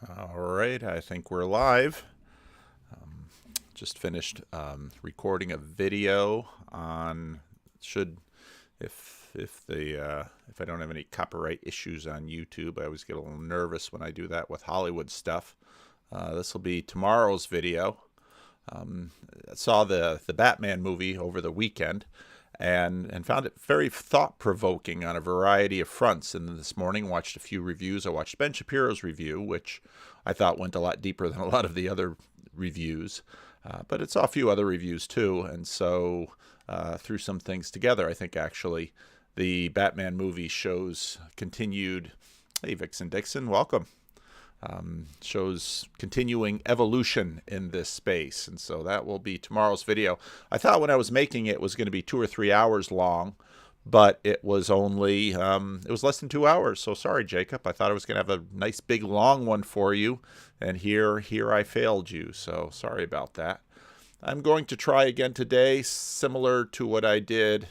All right, I think we're live. Just finished recording a video on should if I don't have any copyright issues on YouTube. I always get a little nervous when I do that with Hollywood stuff. This will be tomorrow's video. I saw the Batman movie over the weekend and found it very thought provoking on a variety of fronts. And this morning watched a few reviews. I watched Ben Shapiro's review, which I thought went a lot deeper than a lot of the other reviews. But it saw a few other reviews too, and so threw some things together. I think actually the Batman movie shows continued. Hey, Vixen Dixon, welcome. Shows continuing evolution in this space, and so that will be tomorrow's video. I thought when I was making it was going to be 2 or 3 hours long, but it was only it was less than 2 hours. So sorry, Jacob. I thought I was going to have a nice big long one for you, and here I failed you. So sorry about that. I'm going to try again today, similar to what I did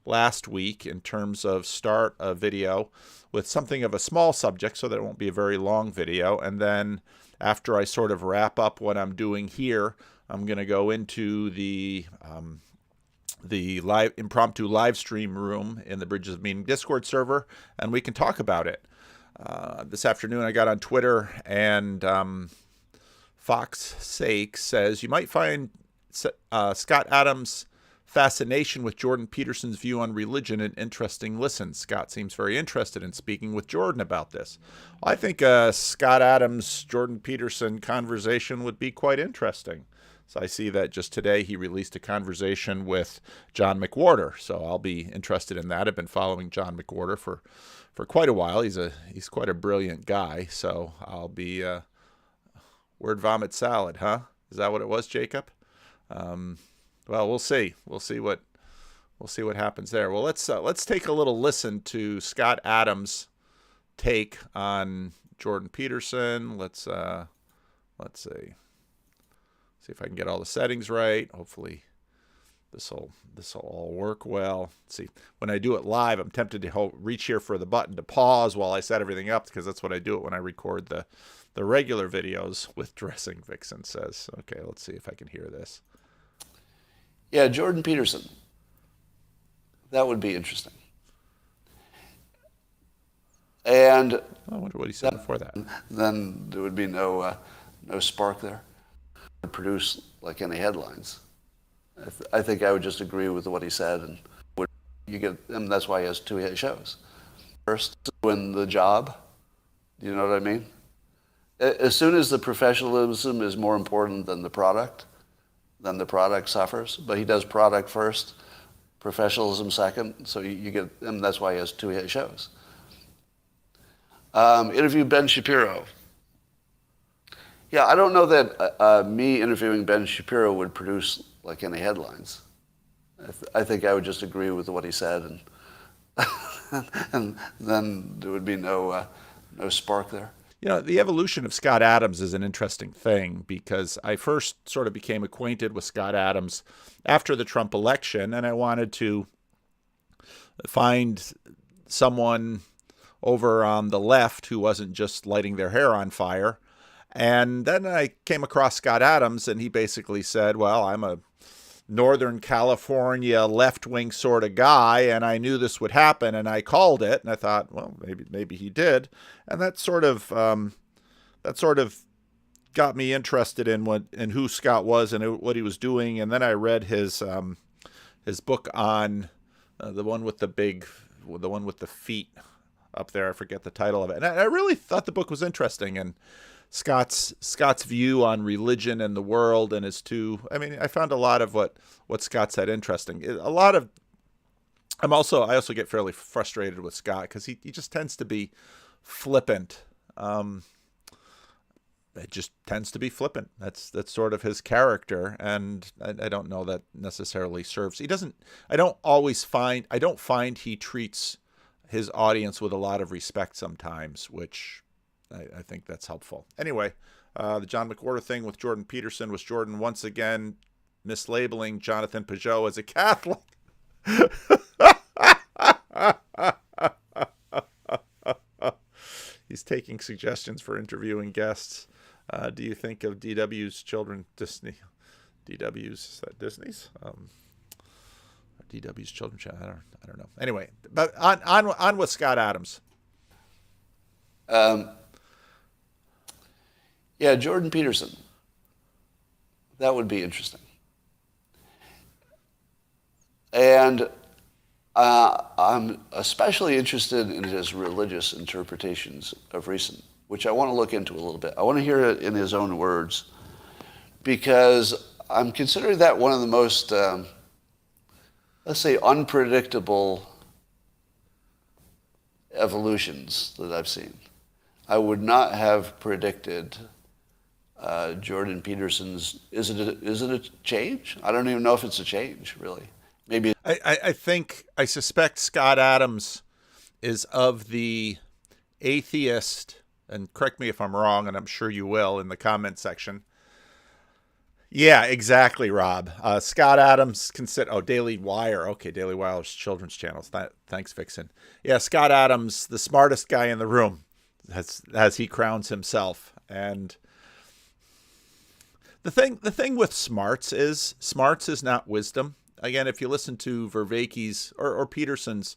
last week in terms of start a video with something of a small subject so that it won't be a very long video. And then after I sort of wrap up what I'm doing here, I'm going to go into the live impromptu live stream room in the Bridges of Meaning Discord server, and we can talk about it. This afternoon I got on Twitter, and Fox Sake says you might find Scott Adams' fascination with Jordan Peterson's view on religion an interesting listen. Scott seems very interested in speaking with Jordan about this. Well, I think Scott Adams, Jordan Peterson conversation would be quite interesting. So I see that just today he released a conversation with John McWhorter. So I'll be interested in that. I've been following John McWhorter for quite a while. He's quite a brilliant guy. So I'll be word vomit salad, huh? Is that what it was, Jacob? Well, we'll see. We'll see what happens there. Well, let's take a little listen to Scott Adams' take on Jordan Peterson. Let's see if I can get all the settings right. Hopefully, this will all work well. Let's see, when I do it live, I'm tempted to reach here for the button to pause while I set everything up, because that's what I do it when I record the regular videos with dressing. Vixen says, okay, let's see if I can hear this. Yeah, Jordan Peterson. That would be interesting. And I wonder what he said before that. Then there would be no spark there. It would produce like any headlines. I think I would just agree with what he said, and that's why he has 2 shows. First, win the job. Do you know what I mean? As soon as the professionalism is more important than the product, then the product suffers. But he does product first, professionalism second. So you get, and that's why he has 2 shows. Interview Ben Shapiro. Yeah, I don't know that me interviewing Ben Shapiro would produce like any headlines. I think I would just agree with what he said, and then there would be no spark there. You know, the evolution of Scott Adams is an interesting thing, because I first sort of became acquainted with Scott Adams after the Trump election, and I wanted to find someone over on the left who wasn't just lighting their hair on fire. And then I came across Scott Adams, and he basically said, well, I'm a Northern California left-wing sort of guy, and I knew this would happen, and I called it. And I thought, well, maybe he did, and that sort of got me interested in who Scott was and what he was doing. And then I read his book on the one with the feet up there. I forget the title of it, and I really thought the book was interesting. And Scott's view on religion and the world, and I found a lot of what Scott said interesting. I also get fairly frustrated with Scott because he just tends to be flippant. It just tends to be flippant. That's sort of his character, and I don't know that necessarily serves. I don't find he treats his audience with a lot of respect sometimes, which I think that's helpful. Anyway, the John McWhorter thing with Jordan Peterson was Jordan once again mislabeling Jonathan Peugeot as a Catholic. He's taking suggestions for interviewing guests. Do you think of DW's children Disney? DW's, is that Disney's? DW's children channel. I don't know. Anyway, but on with Scott Adams. Yeah, Jordan Peterson. That would be interesting. And I'm especially interested in his religious interpretations of recent, which I want to look into a little bit. I want to hear it in his own words, because I'm considering that one of the most, let's say, unpredictable evolutions that I've seen. I would not have predicted Jordan Peterson's. Is it a change? I don't even know if it's a change, really. Maybe. I suspect Scott Adams is of the atheist, and correct me if I'm wrong, and I'm sure you will in the comment section. Yeah, exactly, Rob. Scott Adams Daily Wire. Okay, Daily Wire's children's channels. Thanks, Vixen. Yeah, Scott Adams, the smartest guy in the room, as he crowns himself. And the thing with smarts is not wisdom. Again, if you listen to Vervaeke's or Peterson's,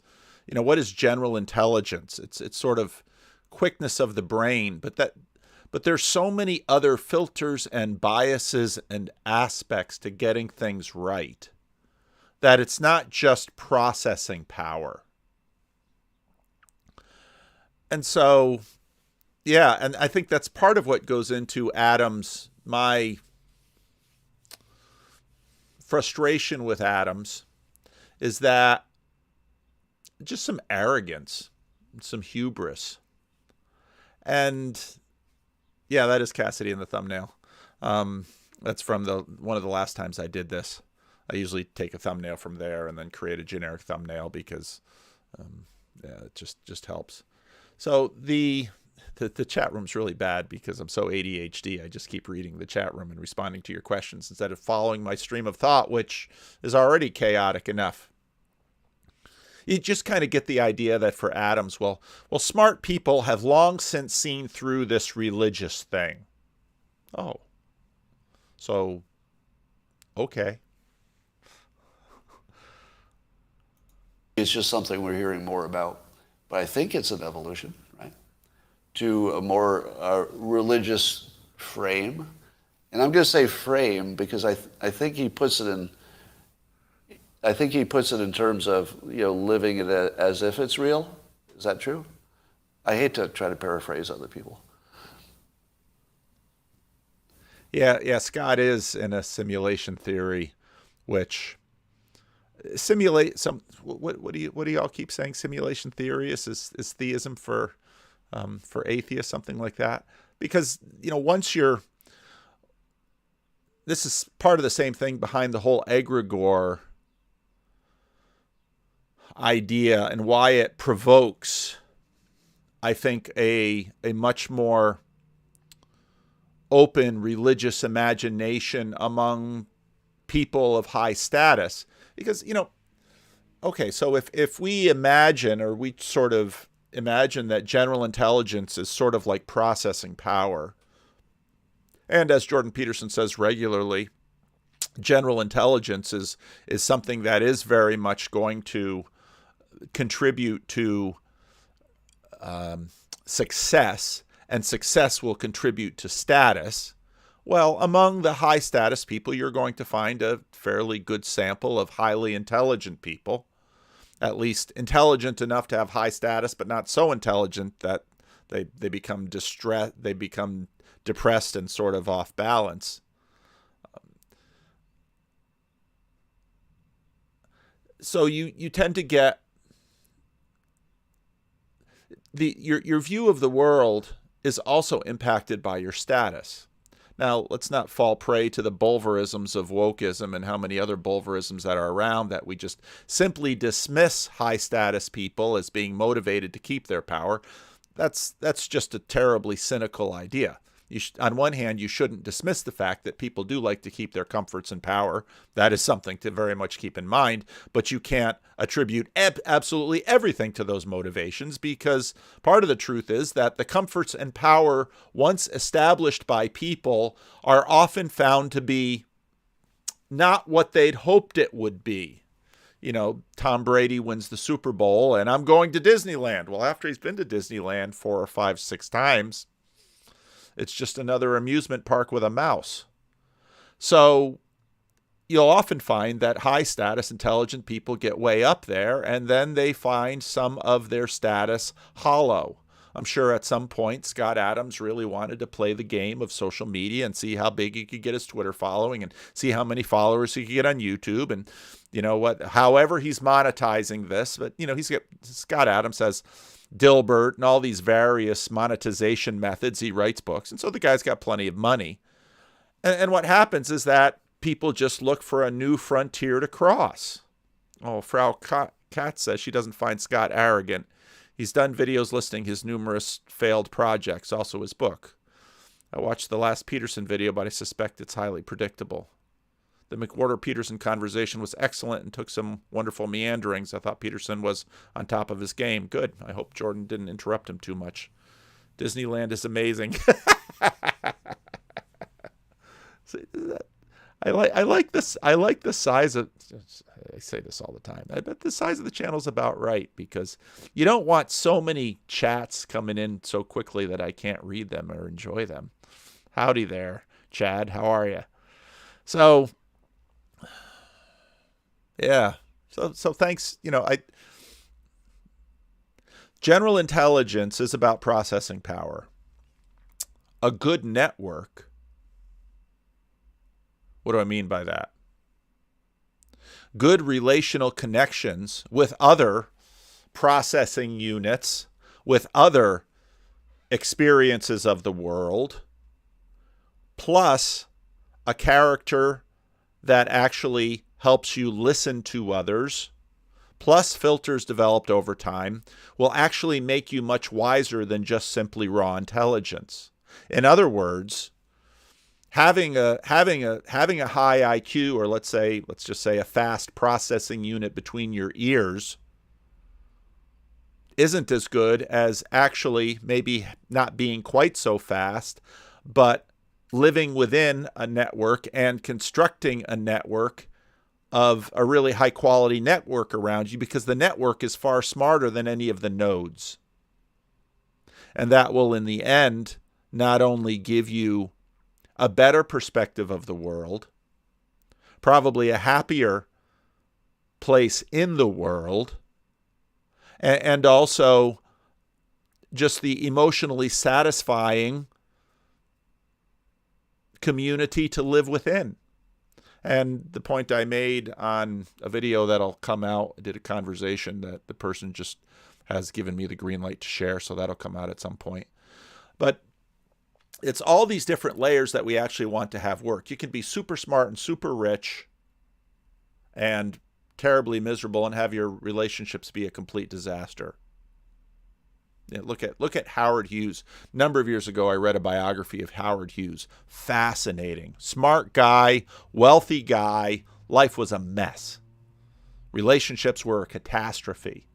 what is general intelligence? It's sort of quickness of the brain, but there's so many other filters and biases and aspects to getting things right that it's not just processing power. And so, yeah, and I think that's part of what goes into Adams, my frustration with Adams is that just some arrogance, some hubris. And yeah, that is Cassidy in the thumbnail. That's from one of the last times I did this. I usually take a thumbnail from there and then create a generic thumbnail because it just helps. So the chat room's really bad because I'm so ADHD. I just keep reading the chat room and responding to your questions instead of following my stream of thought, which is already chaotic enough. You just kind of get the idea that for Adams, well, smart people have long since seen through this religious thing. Oh. So, okay. It's just something we're hearing more about. But I think it's an evolution, right? To a more religious frame. And I'm going to say frame because I think he puts it in terms of living it as if it's real. Is that true? I hate to try to paraphrase other people. Yeah. Scott is in a simulation theory, which simulate some. What do y'all keep saying? Simulation theory is theism for atheists, something like that. Because once this is part of the same thing behind the whole egregore idea and why it provokes, I think, a much more open religious imagination among people of high status. Because, okay, so if we imagine, or we sort of imagine that general intelligence is sort of like processing power, and as Jordan Peterson says regularly, general intelligence is something that is very much going to contribute to success, and success will contribute to status. Well, among the high status people, you're going to find a fairly good sample of highly intelligent people, at least intelligent enough to have high status, but not so intelligent that they become depressed and sort of off balance. So you tend to get your view of the world is also impacted by your status. Now, let's not fall prey to the bulverisms of wokeism and how many other bulverisms that are around that we just simply dismiss high status people as being motivated to keep their power. That's just a terribly cynical idea. on one hand, you shouldn't dismiss the fact that people do like to keep their comforts and power. That is something to very much keep in mind. But you can't attribute absolutely everything to those motivations, because part of the truth is that the comforts and power once established by people are often found to be not what they'd hoped it would be. Tom Brady wins the Super Bowl and I'm going to Disneyland. Well, after he's been to Disneyland 4 or 5, 6 times, it's just another amusement park with a mouse. So you'll often find that high status, intelligent people get way up there and then they find some of their status hollow. I'm sure at some point Scott Adams really wanted to play the game of social media and see how big he could get his Twitter following and see how many followers he could get on YouTube. And however he's monetizing this, but Scott Adams has Dilbert and all these various monetization methods. He writes books. And so the guy's got plenty of money. And what happens is that people just look for a new frontier to cross. Oh, Frau Katz says she doesn't find Scott arrogant. He's done videos listing his numerous failed projects, also his book. I watched the last Peterson video, but I suspect it's highly predictable. The McWhorter-Peterson conversation was excellent and took some wonderful meanderings. I thought Peterson was on top of his game. Good. I hope Jordan didn't interrupt him too much. Disneyland is amazing. I like this. I like the size of. I say this all the time. I bet the size of the channel is about right, because you don't want so many chats coming in so quickly that I can't read them or enjoy them. Howdy there, Chad. How are you? So, yeah. So thanks. General intelligence is about processing power. A good network. What do I mean by that? Good relational connections with other processing units, with other experiences of the world, plus a character that actually helps you listen to others, plus filters developed over time, will actually make you much wiser than just simply raw intelligence. In other words, having a high IQ, or let's just say a fast processing unit between your ears, isn't as good as actually maybe not being quite so fast, but living within a network and constructing a network of a really high quality network around you, because the network is far smarter than any of the nodes. And that will, in the end, not only give you a better perspective of the world, probably a happier place in the world, and also just the emotionally satisfying community to live within. And the point I made on a video that'll come out, I did a conversation that the person just has given me the green light to share, so that'll come out at some point. But it's all these different layers that we actually want to have work. You can be super smart and super rich and terribly miserable and have your relationships be a complete disaster. Look at Howard Hughes. A number of years ago, I read a biography of Howard Hughes. Fascinating. Smart guy, wealthy guy. Life was a mess. Relationships were a catastrophe.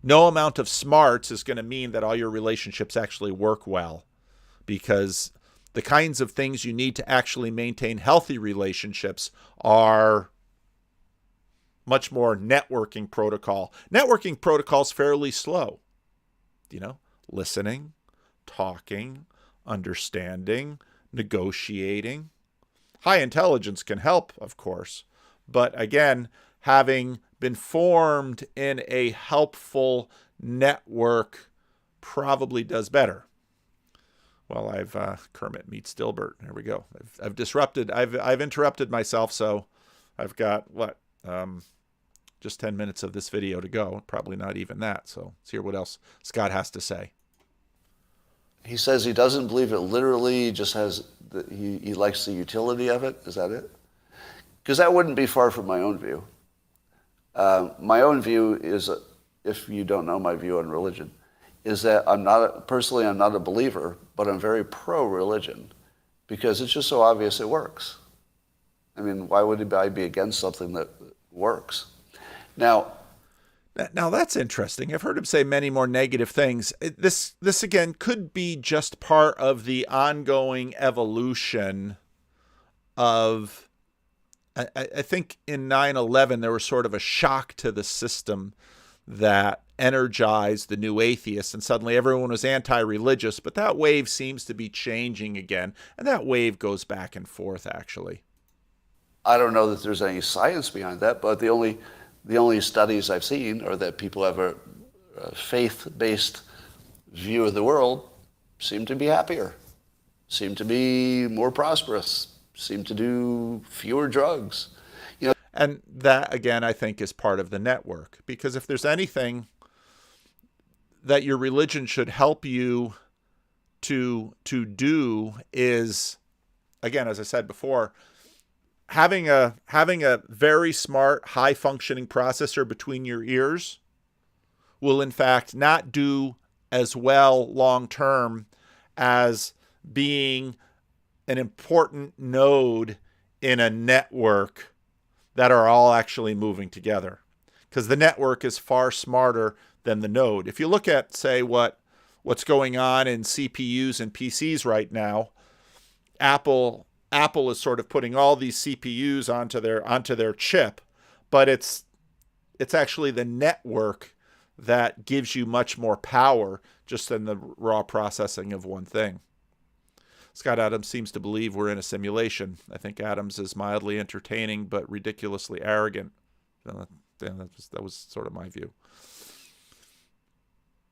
No amount of smarts is going to mean that all your relationships actually work well, because the kinds of things you need to actually maintain healthy relationships are much more networking protocol. Networking protocol is fairly slow. Listening, talking, understanding, negotiating. High intelligence can help, of course. But again, having been formed in a helpful network probably does better. Well, I've Kermit meets Dilbert. There we go. I've interrupted myself, so I've got just 10 minutes of this video to go. Probably not even that. So let's hear what else Scott has to say. He says he doesn't believe it literally, just has he likes the utility of it. Is that it? Because that wouldn't be far from my own view. My own view is, if you don't know my view on religion, is that personally I'm not a believer, but I'm very pro-religion because it's just so obvious it works. I mean, why would I be against something that works? Now that's interesting. I've heard him say many more negative things. This again could be just part of the ongoing evolution of. I think in 9/11 there was sort of a shock to the system that energized the new atheists, and suddenly everyone was anti-religious. But that wave seems to be changing again, and that wave goes back and forth. Actually, I don't know that there's any science behind that, but the only studies I've seen are that people have a faith-based view of the world seem to be happier, seem to be more prosperous, seem to do fewer drugs. And that, again, I think is part of the network. Because if there's anything that your religion should help you to do is, again, as I said before, having a very smart, high-functioning processor between your ears will, in fact, not do as well long-term as being an important node in a network that are all actually moving together. Because the network is far smarter than the node. If you look at, say, what's going on in CPUs and PCs right now, Apple is sort of putting all these CPUs onto their chip, but it's actually the network that gives you much more power just than the raw processing of one thing. Scott Adams seems to believe we're in a simulation. I think Adams is mildly entertaining but ridiculously arrogant. That was sort of my view.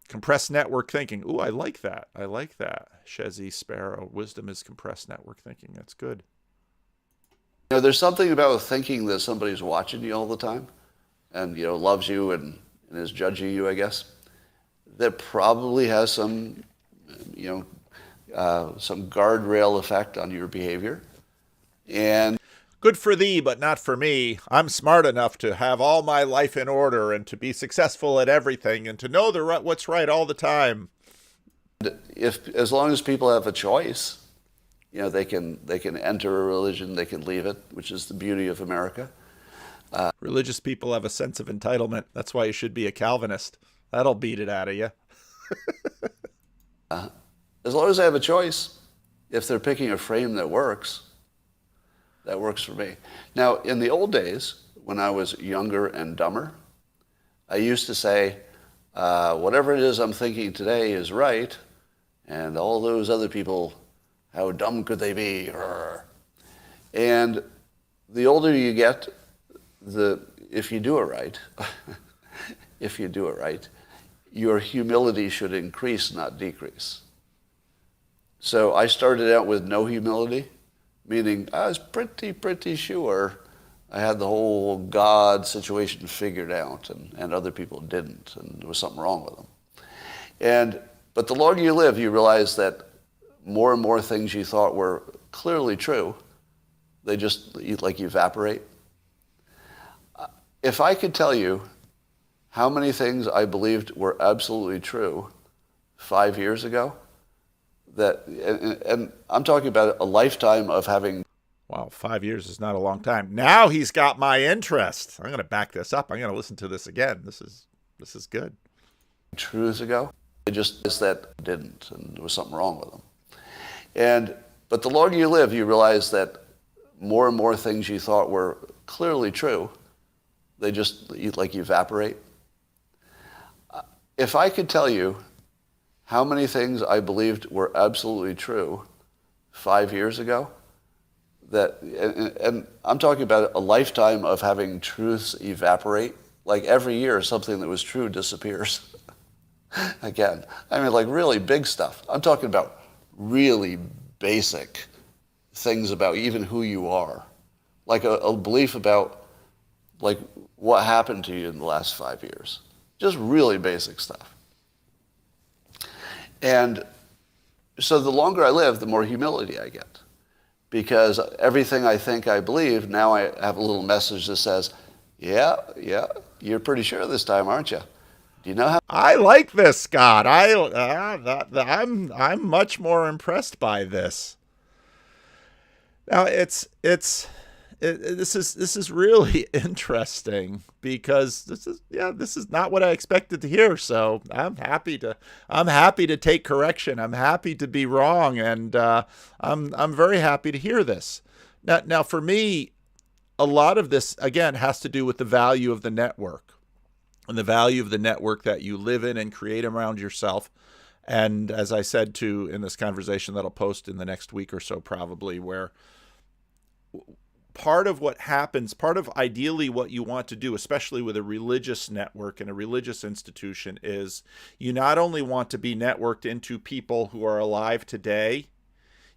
Compressed network thinking. Ooh, I like that. Shezzy Sparrow. Wisdom is compressed network thinking. That's good. There's something about thinking that somebody's watching you all the time and, loves you and is judging you, I guess, that probably has some guardrail effect on your behavior. And good for thee, but not for me. I'm smart enough to have all my life in order and to be successful at everything and to know what's right all the time. As long as people have a choice, they can enter a religion, they can leave it, which is the beauty of America. Religious people have a sense of entitlement. That's why you should be a Calvinist. That'll beat it out of you. As long as they have a choice, if they're picking a frame that works for me. Now, in the old days, when I was younger and dumber, I used to say, whatever it is I'm thinking today is right, and all those other people, how dumb could they be? And the older you get, if you do it right, your humility should increase, not decrease. So I started out with no humility, meaning I was pretty sure I had the whole God situation figured out, and other people didn't, and there was something wrong with them. But the longer you live, you realize that more and more things you thought were clearly true, they just evaporate. If I could tell you how many things I believed were absolutely true 5 years ago, and I'm talking about a lifetime of having. Wow, 5 years is not a long time. Now he's got my interest. I'm going to back this up. I'm going to listen to this again. This is good. Truths ago, it just is that didn't, and there was something wrong with them. But the longer you live, you realize that more and more things you thought were clearly true, they just evaporate. If I could tell you how many things I believed were absolutely true 5 years ago, and I'm talking about a lifetime of having truths evaporate. Like every year, something that was true disappears. Again, really big stuff. I'm talking about really basic things about even who you are. Like a belief about what happened to you in the last 5 years. Just really basic stuff. And so the longer I live, the more humility I get. Because everything I think I believe, now I have a little message that says, yeah, you're pretty sure this time, aren't you? Do you know how? I like this, Scott. I'm much more impressed by this. Now this is really interesting because this is not what I expected to hear. So I'm happy to take correction. I'm happy to be wrong, and I'm very happy to hear this. Now for me, a lot of this again has to do with the value of the network and the value of the network that you live in and create around yourself. And as I said to in this conversation that I'll post in the next week or so, probably, where part of what happens, part of ideally what you want to do, especially with a religious network and a religious institution, is you not only want to be networked into people who are alive today,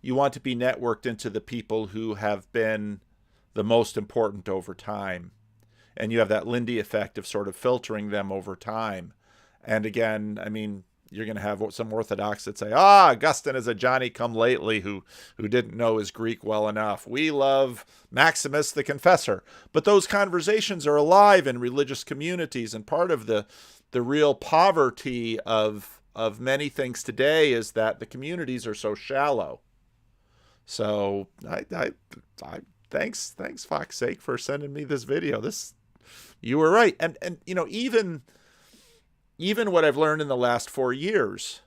you want to be networked into the people who have been the most important over time. And you have that Lindy effect of sort of filtering them over time. And again, I mean, you're going to have some Orthodox that say, Augustine is a Johnny-come-lately who didn't know his Greek well enough. We love Maximus the Confessor. But those conversations are alive in religious communities, and part of the real poverty of many things today is that the communities are so shallow. So I thanks Fox's sake for sending me this video. You were right. And even what I've learned in the last 4 years,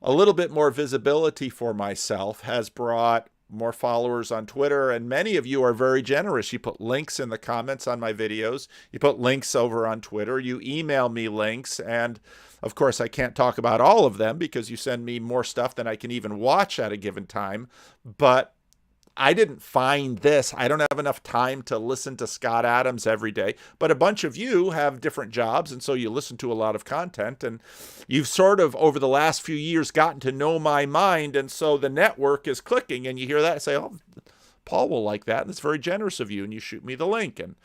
a little bit more visibility for myself has brought more followers on Twitter. And many of you are very generous. You put links in the comments on my videos. You put links over on Twitter. You email me links. And of course, I can't talk about all of them because you send me more stuff than I can even watch at a given time. But I didn't find this. I don't have enough time to listen to Scott Adams every day, but a bunch of you have different jobs, and so you listen to a lot of content, and you've sort of, over the last few years, gotten to know my mind, and so the network is clicking, and you hear that and say, oh, Paul will like that, and it's very generous of you, and you shoot me the link, and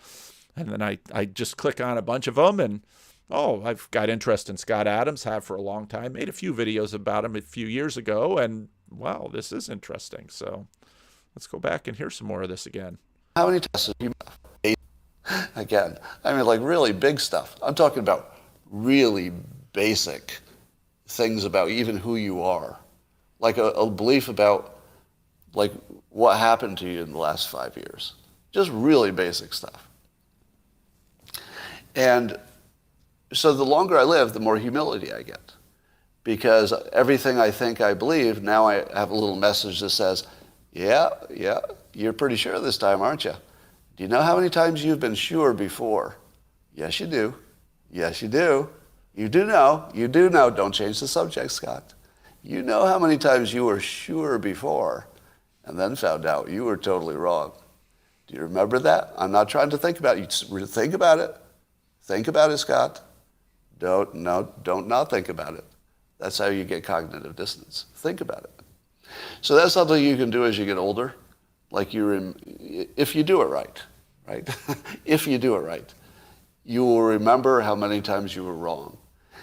then I just click on a bunch of them, and I've got interest in Scott Adams, have for a long time, made a few videos about him a few years ago, and wow, this is interesting, so let's go back and hear some more of this again. How many tests have you made? Again, I mean, like really big stuff. I'm talking about really basic things about even who you are. Like a belief about like what happened to you in the last 5 years. Just really basic stuff. And so the longer I live, the more humility I get. Because everything I think I believe, now I have a little message that says, yeah, you're pretty sure this time, aren't you? Do you know how many times you've been sure before? Yes, you do. Yes, you do. You do know. You do know. Don't change the subject, Scott. You know how many times you were sure before and then found out you were totally wrong. Do you remember that? I'm not trying to think about it. You think about it. Think about it, Scott. Don't not think about it. That's how you get cognitive dissonance. Think about it. So that's something you can do as you get older. Like if you do it right? If you do it right, you will remember how many times you were wrong.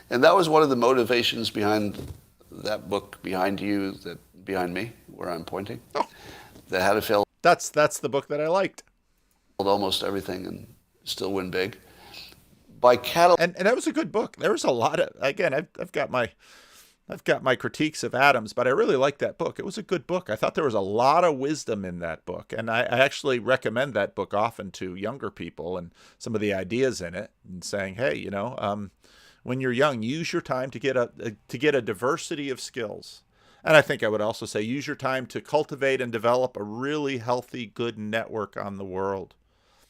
And that was one of the motivations behind that book behind you, behind me, where I'm pointing. Oh. That How to Fail. That's the book that I liked. Almost everything and still win big. And that was a good book. There was a lot of, again, I've got my critiques of Adams, but I really liked that book. It was a good book. I thought there was a lot of wisdom in that book. And I actually recommend that book often to younger people and some of the ideas in it, and saying, hey, when you're young, use your time to get a diversity of skills. And I think I would also say use your time to cultivate and develop a really healthy, good network on the world.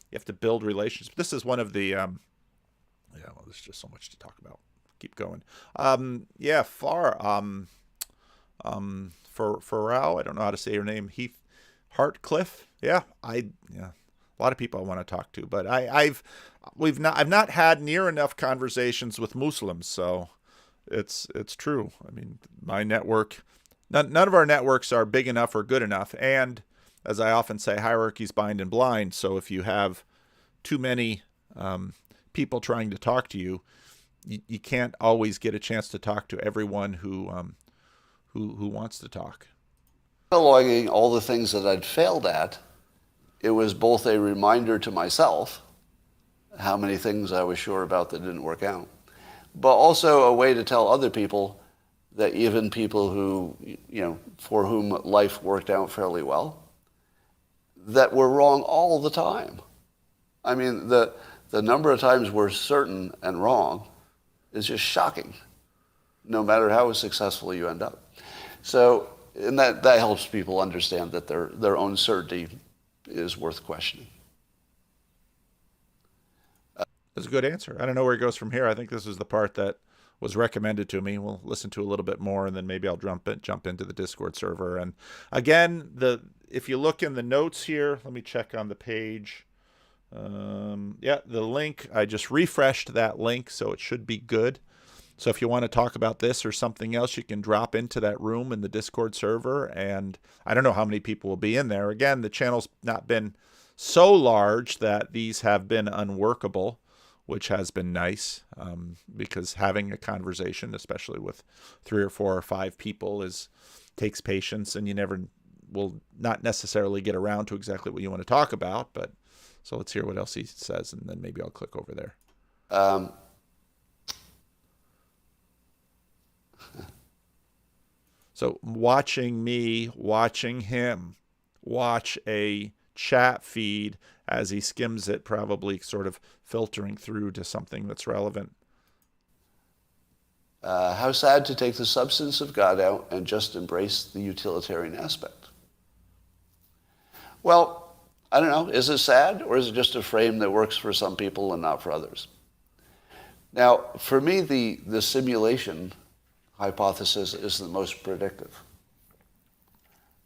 You have to build relationships. But this is one of the, there's just so much to talk about. Keep going. Farrell, I don't know how to say your name. Heath Hartcliffe. A lot of people I want to talk to, but I've not had near enough conversations with Muslims, so it's true. I mean, my network, none of our networks are big enough or good enough, and as I often say, hierarchies bind and blind. So if you have too many people trying to talk to you, you can't always get a chance to talk to everyone who wants to talk. Cataloging all the things that I'd failed at, it was both a reminder to myself how many things I was sure about that didn't work out, but also a way to tell other people that even people who, for whom life worked out fairly well, that we're wrong all the time. I mean, the number of times we're certain and wrong is just shocking, no matter how successful you end up. So, and that helps people understand that their own certainty is worth questioning. That's a good answer. I don't know where it goes from here. I think this is the part that was recommended to me. We'll listen to a little bit more, and then maybe I'll jump into the Discord server. And again, if you look in the notes here, let me check on the page. Yeah, the link, I just refreshed that link, so it should be good. So if you want to talk about this or something else, you can drop into that room in the Discord server, and I don't know how many people will be in there. Again, the channel's not been so large that these have been unworkable, which has been nice, because having a conversation, especially with 3 or 4 or 5 people, takes patience, and you never will not necessarily get around to exactly what you want to talk about. But so let's hear what else he says, and then maybe I'll click over there. So watching me, watching him, watch a chat feed as he skims it, probably sort of filtering through to something that's relevant. How sad to take the substance of God out and just embrace the utilitarian aspect. Well, I don't know. Is it sad, or is it just a frame that works for some people and not for others? Now, for me, the simulation hypothesis is the most predictive.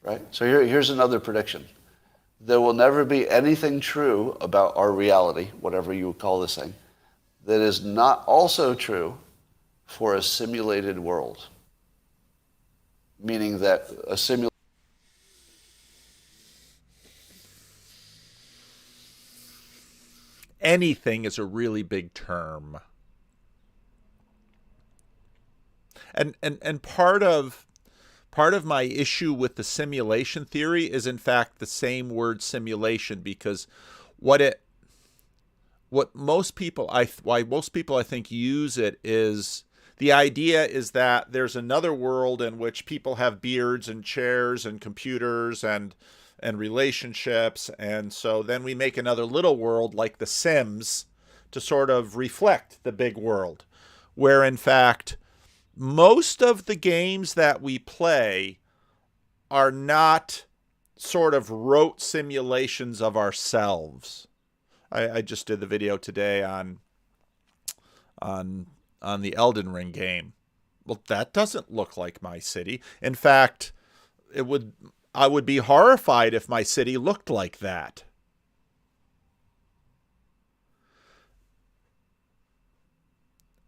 Right? So here's another prediction. There will never be anything true about our reality, whatever you call this thing, that is not also true for a simulated world. Meaning that a simulated... Anything is a really big term. And part of my issue with the simulation theory is, in fact, the same word simulation, because why most people I think use it is the idea is that there's another world in which people have beards and chairs and computers and relationships, and so then we make another little world like The Sims to sort of reflect the big world, where in fact most of the games that we play are not sort of rote simulations of ourselves. I just did the video today on the Elden Ring game. Well, that doesn't look like my city. In fact, I would be horrified if my city looked like that.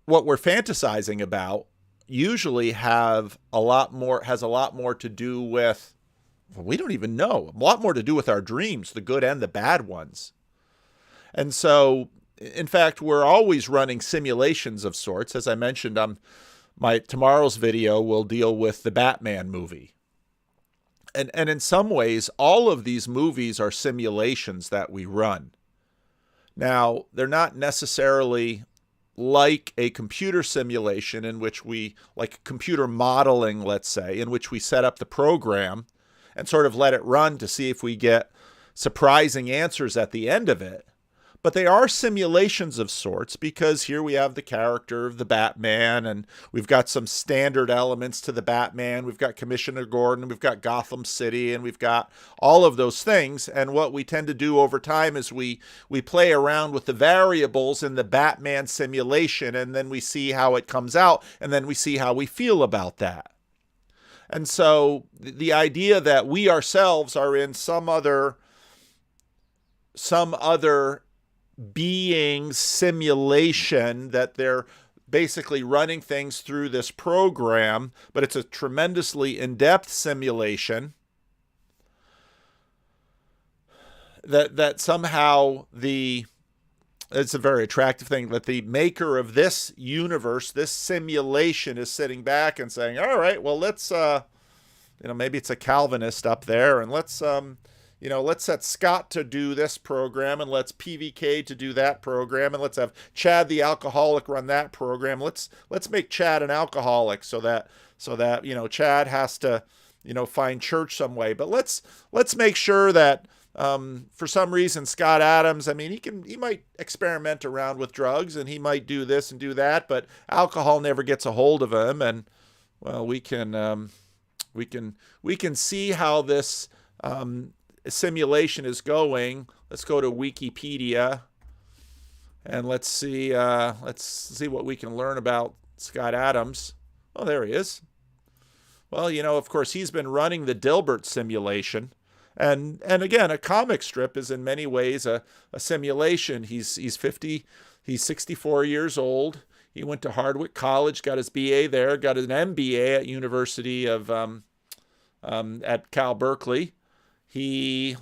What we're fantasizing about usually has a lot more to do with, well, we don't even know, a lot more to do with our dreams, the good and the bad ones. And so, in fact, we're always running simulations of sorts. As I mentioned, tomorrow's video will deal with the Batman movie. And in some ways, all of these movies are simulations that we run. Now, they're not necessarily like a computer simulation in which like computer modeling, let's say, in which we set up the program and sort of let it run to see if we get surprising answers at the end of it. But they are simulations of sorts, because here we have the character of the Batman, and we've got some standard elements to the Batman. We've got Commissioner Gordon, we've got Gotham City, and we've got all of those things. And what we tend to do over time is we play around with the variables in the Batman simulation, and then we see how it comes out, and then we see how we feel about that. And so the idea that we ourselves are in some other being simulation, that they're basically running things through this program, but it's a tremendously in-depth simulation, that somehow it's a very attractive thing that the maker of this universe, this simulation, is sitting back and saying, all right, well, let's maybe it's a Calvinist up there, and let's let's set Scott to do this program, and let's PVK to do that program, and let's have Chad the alcoholic run that program. Let's make Chad an alcoholic so that Chad has to find church some way. But let's make sure that for some reason Scott Adams, I mean, he might experiment around with drugs and he might do this and do that, but alcohol never gets a hold of him. And well, we can see how this simulation is going. Let's go to Wikipedia and let's see what we can learn about Scott Adams. Oh, there he is. Well, of course, he's been running the Dilbert simulation. And again, a comic strip is in many ways a simulation. He's 64 years old. He went to Hardwick College, got his BA there, got an MBA at University of at Cal Berkeley. He's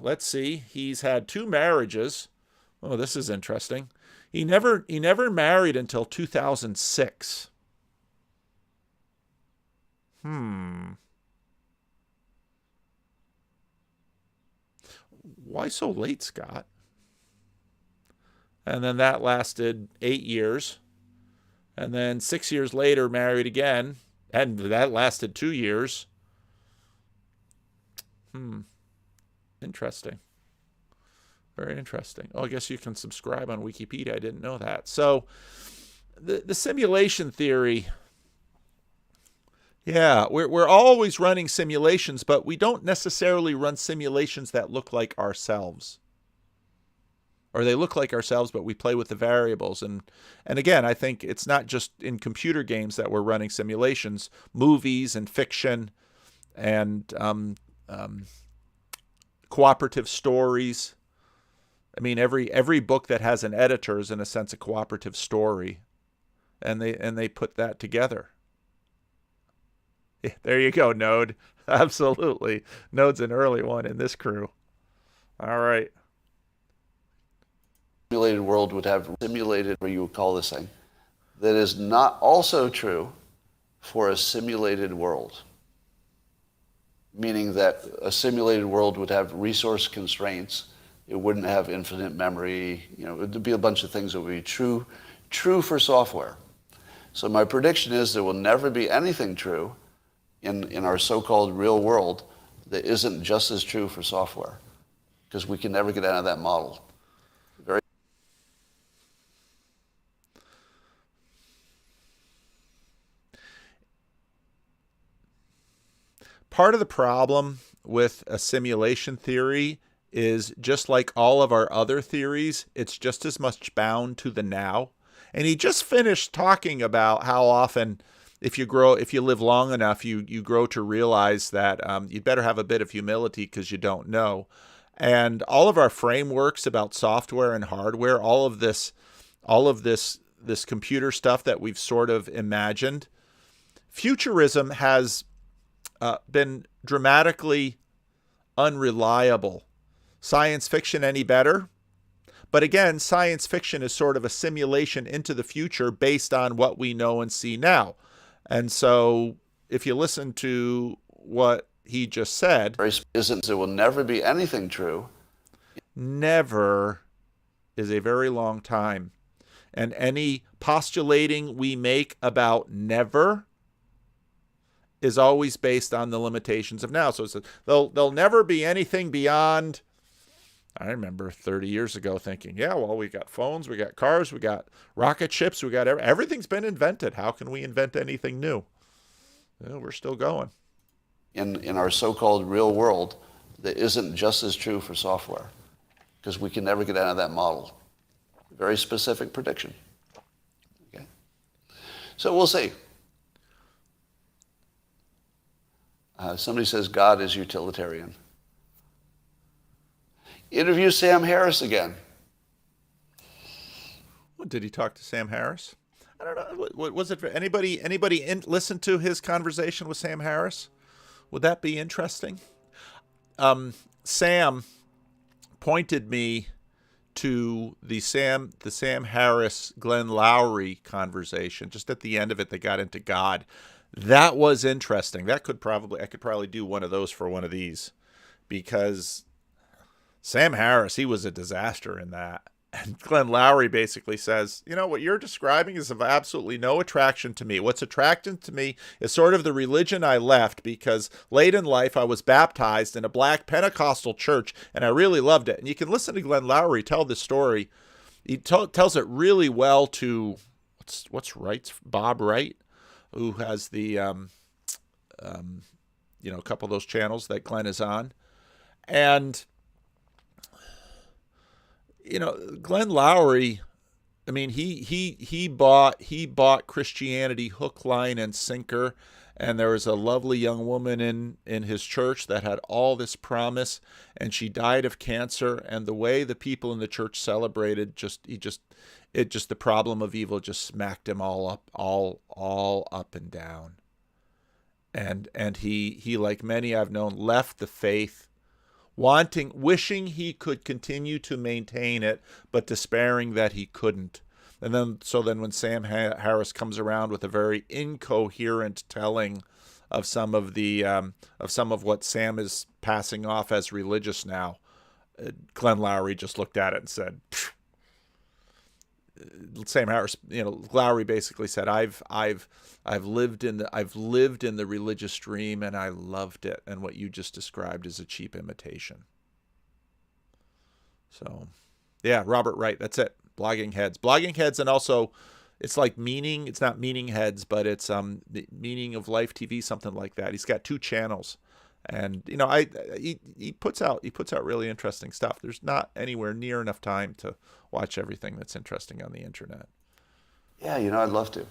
had 2 marriages. Oh, this is interesting. He never married until 2006. Why so late, Scott? And then that lasted 8 years. And then 6 years later, married again. And that lasted 2 years. Interesting. Very interesting. Oh, I guess you can subscribe on Wikipedia. I didn't know that. So the simulation theory, yeah, we're always running simulations, but we don't necessarily run simulations that look like ourselves. Or they look like ourselves, but we play with the variables. And again, I think it's not just in computer games that we're running simulations, movies and fiction and cooperative stories. I mean, every book that has an editor is in a sense a cooperative story, and they put that together. Yeah, there you go, Node. Absolutely, Node's an early one in this crew. All right. Simulated world would have simulated, what you would call this thing, that is not also true for a simulated world. Meaning that a simulated world would have resource constraints. It wouldn't have infinite memory. It would be a bunch of things that would be true for software. So my prediction is there will never be anything true in our so-called real world that isn't just as true for software, because we can never get out of that model. Part of the problem with a simulation theory is, just like all of our other theories, it's just as much bound to the now. And he just finished talking about how often, if you live long enough, you grow to realize that you'd better have a bit of humility because you don't know. And all of our frameworks about software and hardware, all of this computer stuff that we've sort of imagined, futurism has been dramatically unreliable. Science fiction any better? But again, science fiction is sort of a simulation into the future based on what we know and see now. And so if you listen to what he just said, there will never be anything true. Never is a very long time. And any postulating we make about never is always based on the limitations of now. So there'll never be anything beyond. I remember 30 years ago thinking, yeah, well, we got phones, we got cars, we got rocket ships, we got everything's been invented. How can we invent anything new? Well, we're still going. In our so-called real world that isn't just as true for software, because we can never get out of that model. Very specific prediction. Okay. So we'll see. Somebody says God is utilitarian. Interview Sam Harris again. Well, did he talk to Sam Harris? I don't know. What was it for anybody? Listen to his conversation with Sam Harris? Would that be interesting? Sam pointed me to the Sam Harris Glenn Lowry conversation. Just at the end of it, they got into God. That was interesting. I could probably do one of those for one of these, because Sam Harris, he was a disaster in that. And Glenn Lowry basically says, you know, what you're describing is of absolutely no attraction to me. What's attractive to me is sort of the religion I left because late in life I was baptized in a black Pentecostal church and I really loved it. And you can listen to Glenn Lowry tell this story. He tells it really well to, what's Wright's, Bob Wright, who has the, a couple of those channels that Glenn is on. And Glenn Lowry, I mean, he bought Christianity hook, line, and sinker. And there was a lovely young woman in his church that had all this promise, and she died of cancer. And the way the people in the church celebrated, the problem of evil just smacked him all up and down. And he, like many I've known, left the faith, wishing he could continue to maintain it, but despairing that he couldn't. And then when Sam Harris comes around with a very incoherent telling of some of what Sam is passing off as religious now, Glenn Lowry just looked at it and said, pfft. Sam Harris, Lowry basically said, I've lived in the religious stream and I loved it, and what you just described is a cheap imitation. So, yeah, Robert Wright, that's it. Blogging Heads, and also it's like Meaning. It's not Meaning Heads, but it's the Meaning of Life TV, something like that. He's got 2 channels. And he puts out really interesting stuff. There's not anywhere near enough time to watch everything that's interesting on the internet. Yeah, I'd love to.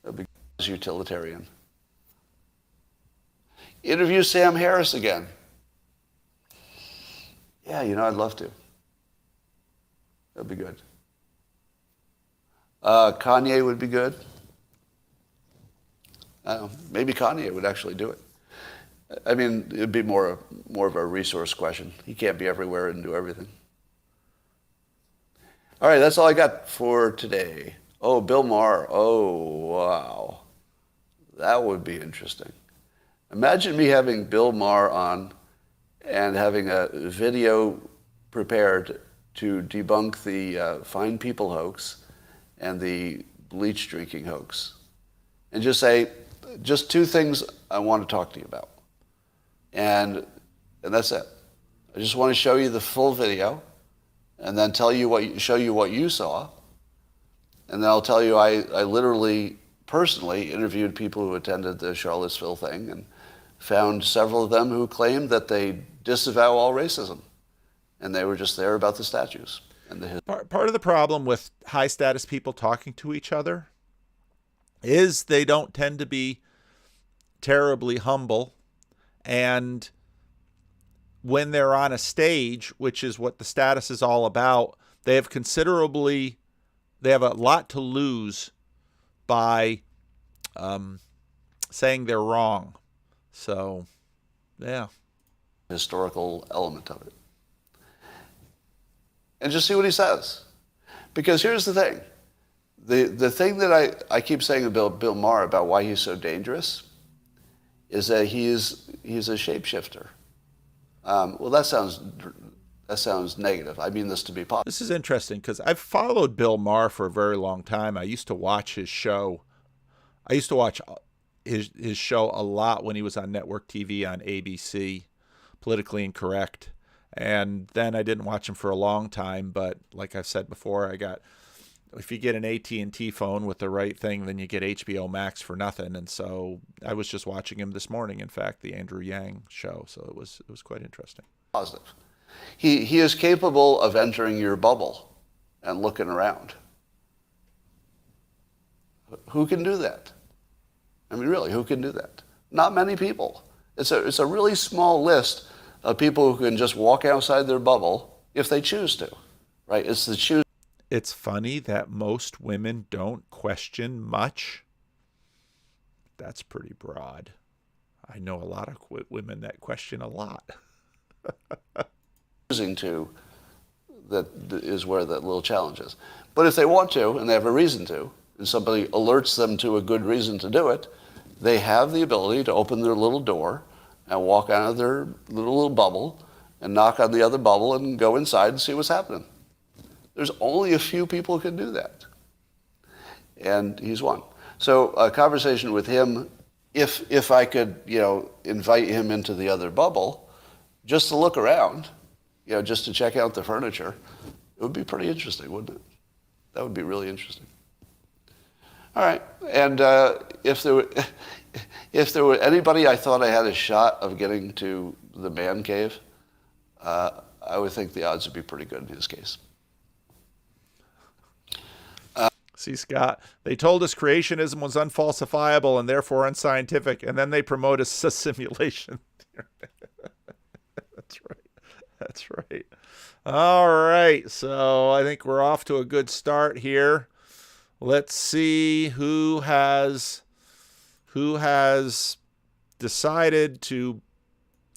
That'd be utilitarian. Interview Sam Harris again. Yeah, I'd love to. That'd be good. Kanye would be good. Maybe Kanye would actually do it. I mean, it'd be more of a resource question. He can't be everywhere and do everything. All right, that's all I got for today. Oh, Bill Maher. Oh, wow. That would be interesting. Imagine me having Bill Maher on and having a video prepared to debunk the fine people hoax and the bleach drinking hoax. And just say, just 2 things I want to talk to you about. And that's it. I just want to show you the full video, and then show you what you saw, and then I'll tell you I literally personally interviewed people who attended the Charlottesville thing and found several of them who claimed that they disavow all racism, and they were just there about the statues and the history. Part of the problem with high status people talking to each other is they don't tend to be terribly humble. And when they're on a stage, which is what the status is all about, they have a lot to lose by saying they're wrong. So, yeah. Historical element of it. And just see what he says. Because here's the thing. The thing that I keep saying about Bill Maher about why he's so dangerous is that he's a shapeshifter. Well, that sounds negative. I mean this to be positive. This is interesting because I've followed Bill Maher for a very long time. I used to watch his show. I used to watch his show a lot when he was on network TV on ABC, Politically Incorrect. And then I didn't watch him for a long time. But like I've said before, if you get an AT&T phone with the right thing, then you get HBO Max for nothing. And so I was just watching him this morning, in fact, the Andrew Yang show. So it was quite interesting. Positive. He is capable of entering your bubble and looking around. Who can do that? I mean, really, who can do that? Not many people. It's a really small list of people who can just walk outside their bubble if they choose to, right? It's the choose. It's funny that most women don't question much. That's pretty broad. I know a lot of women that question a lot. Choosing to, that is where that little challenge is. But if they want to, and they have a reason to, and somebody alerts them to a good reason to do it, they have the ability to open their little door and walk out of their little bubble and knock on the other bubble and go inside and see what's happening. There's only a few people who can do that. And he's one. So a conversation with him, if I could, invite him into the other bubble, just to look around, just to check out the furniture, it would be pretty interesting, wouldn't it? That would be really interesting. All right. And if there were anybody I thought I had a shot of getting to the man cave, I would think the odds would be pretty good in his case. See, Scott, they told us creationism was unfalsifiable and therefore unscientific, and then they promote a simulation. That's right. That's right. All right. So I think we're off to a good start here. Let's see who has decided to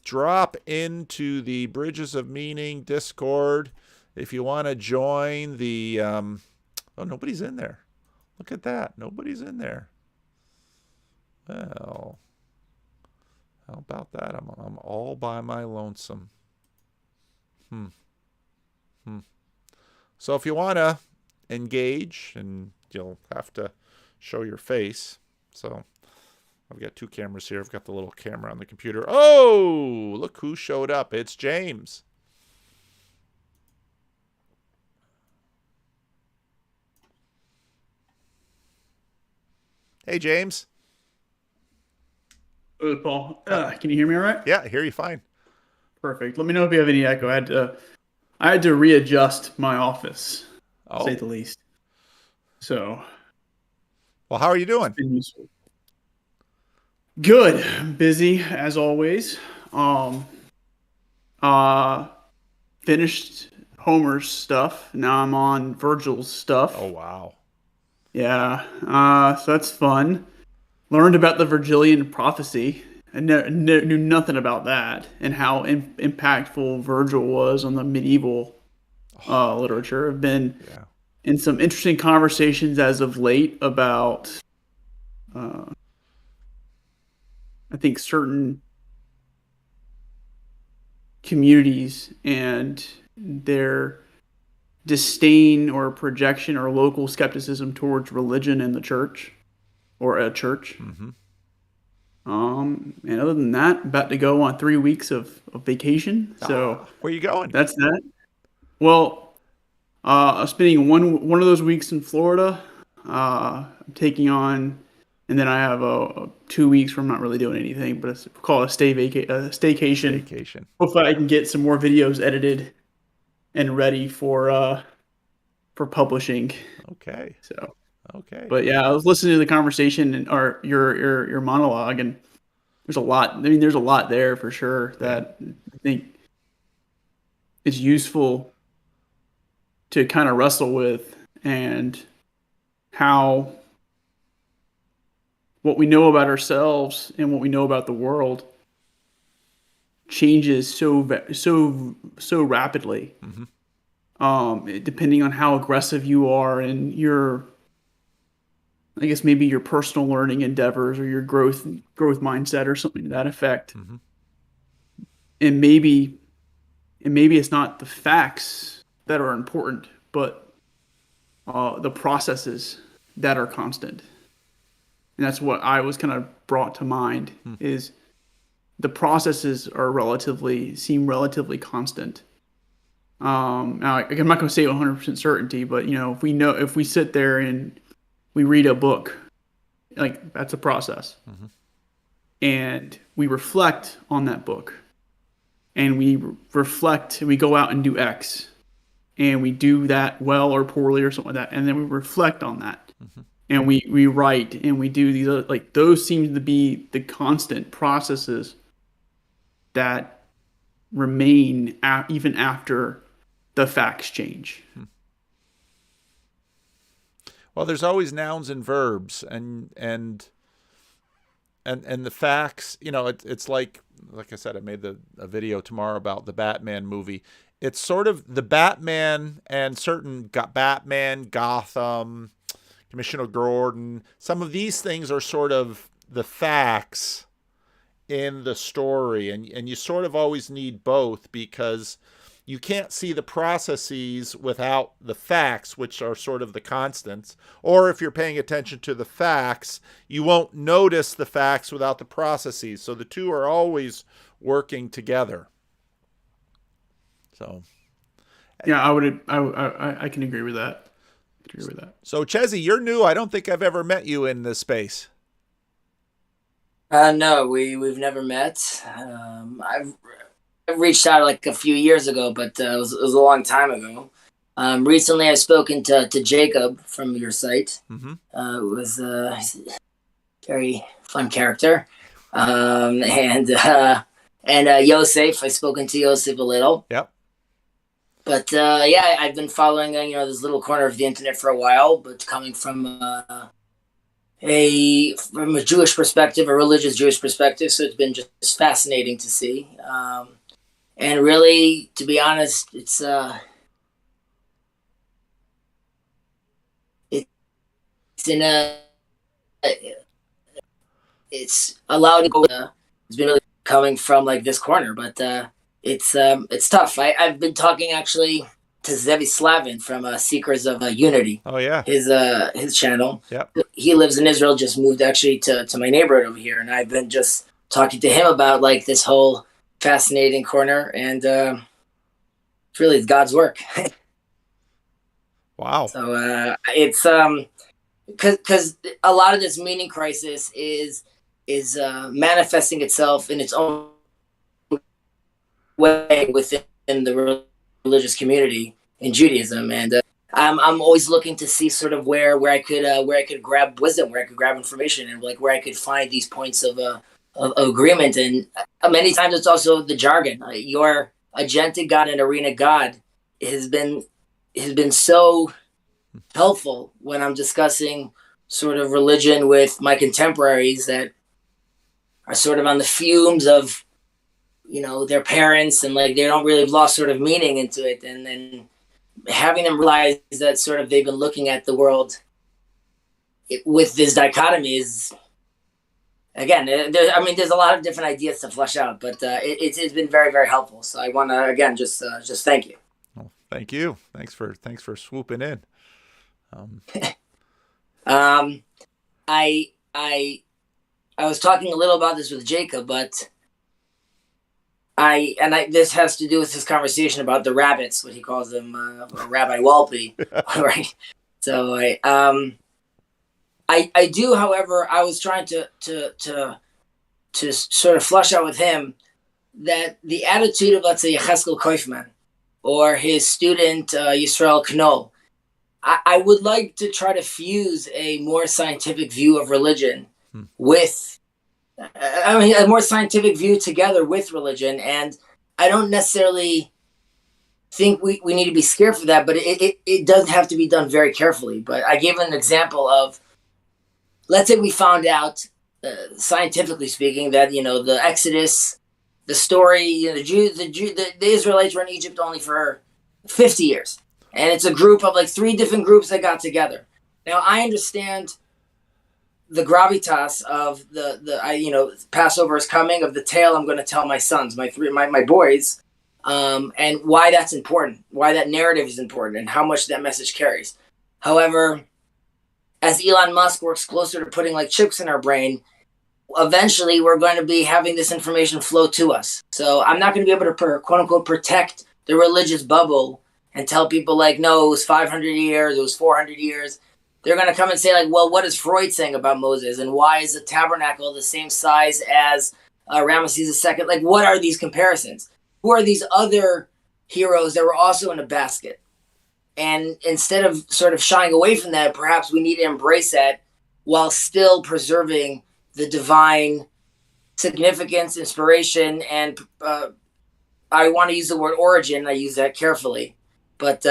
drop into the Bridges of Meaning Discord. If you want to join the oh, nobody's in there. Look at that. Nobody's in there. Well, how about that? I'm all by my lonesome. So if you want to engage, and you'll have to show your face. So I've got two cameras here. I've got the little camera on the computer. Oh, look who showed up. It's James. Hey, James. Hello, Paul. Can you hear me all right? Yeah, I hear you fine. Perfect. Let me know if you have any echo. I had to readjust my office, to say the least. So. Well, how are you doing? It's been useful. Good. Busy as always. Finished Homer's stuff. Now I'm on Virgil's stuff. Oh, wow. Yeah. So that's fun. Learned about the Virgilian prophecy. I knew nothing about that and how impactful Virgil was on the medieval literature. I've been in some interesting conversations as of late about, I think, certain communities and their disdain or projection or local skepticism towards religion and the church or a church. Mm-hmm. And other than that, about to go on 3 weeks of vacation. So where you going? That's that. Well, I'm spending one of those weeks in Florida. I'm taking on, and then I have 2 weeks where I'm not really doing anything, but it's called a staycation. Staycation. Hopefully, I can get some more videos edited and ready for publishing. Okay. So. Okay. But yeah, I was listening to the conversation or your monologue, and there's a lot. I mean, there's a lot there for sure that I think is useful to kind of wrestle with, and how what we know about ourselves and what we know about the world changes so rapidly. Mm-hmm. Depending on how aggressive you are and your, I guess maybe your personal learning endeavors or your growth mindset or something to that effect. Mm-hmm. And maybe it's not the facts that are important, but the processes that are constant. And that's what I was kind of brought to mind is the processes seem relatively constant. Now I'm not going to say 100% certainty, but if we sit there and we read a book, like that's a process. Mm-hmm. And we reflect on that book, and we reflect and we go out and do X, and we do that well or poorly or something like that. And then we reflect on that, and we write and we do these other, like those seem to be the constant processes that remain even after the facts change. Well, there's always nouns and verbs, and the facts. It's like I said, I made a video tomorrow about the Batman movie. It's sort of the Batman and certain Batman, Gotham, Commissioner Gordon. Some of these things are sort of the facts in the story, and you sort of always need both, because you can't see the processes without the facts, which are sort of the constants. Or if you're paying attention to the facts, you won't notice the facts without the processes. So the two are always working together. So Yeah, I can agree with that. So Chezzy, you're new. I don't think I've ever met you in this space. No, we've never met. I've reached out like a few years ago, but it was a long time ago. Recently, I've spoken to Jacob from your site. Mm-hmm. It was he's a very fun character, and Yosef. I've spoken to Yosef a little. Yep. But yeah, I've been following this little corner of the internet for a while, but coming from a Jewish perspective, a religious Jewish perspective, so it's been just fascinating to see. And really, to be honest, it's in a it's allowed to go. It's been really coming from like this corner, but it's tough. I've been talking actually to Zevi Slavin from Seekers of Unity. Oh yeah, his channel. Yep. He lives in Israel. Just moved actually to my neighborhood over here, and I've been just talking to him about like this whole fascinating corner, and it's really God's work. Wow. So it's because a lot of this meaning crisis is manifesting itself in its own way within the religious community in Judaism, and I'm always looking to see sort of where I could grab wisdom, where I could grab information, and like where I could find these points of agreement. And many times it's also the jargon. Your agentic God and arena God has been so helpful when I'm discussing sort of religion with my contemporaries that are sort of on the fumes of their parents, and like they don't really have lost sort of meaning into it, and then having them realize that sort of they've been looking at the world with this dichotomy is, again, there's a lot of different ideas to flesh out, but it's been very, very helpful. So I want to again just thank you. Well, thank you. Thanks for swooping in. I was talking a little about this with Jacob, but this has to do with his conversation about the rabbits, what he calls them, Rabbi Walpy, right? So I do, however, I was trying to sort of flush out with him that the attitude of, let's say, Yecheskel Koifman or his student Yisrael Knoll, I would like to try to fuse a more scientific view of religion with a more scientific view together with religion. And I don't necessarily think we need to be scared for that, but it does have to be done very carefully. But I gave an example of, let's say we found out, scientifically speaking, that, the Exodus, the story, the Israelites were in Egypt only for 50 years. And it's a group of like 3 different groups that got together. Now, I understand the gravitas of the Passover is coming, of the tale I'm going to tell my sons, my boys, and why that's important, why that narrative is important, and how much that message carries. However, as Elon Musk works closer to putting like chips in our brain, eventually we're going to be having this information flow to us. So I'm not going to be able to quote unquote protect the religious bubble and tell people like, no, it was 500 years, it was 400 years. They're going to come and say like, well, what is Freud saying about Moses? And why is the tabernacle the same size as Ramesses II? Like, what are these comparisons? Who are these other heroes that were also in a basket? And instead of sort of shying away from that, perhaps we need to embrace that while still preserving the divine significance, inspiration, and I want to use the word origin. I use that carefully. But,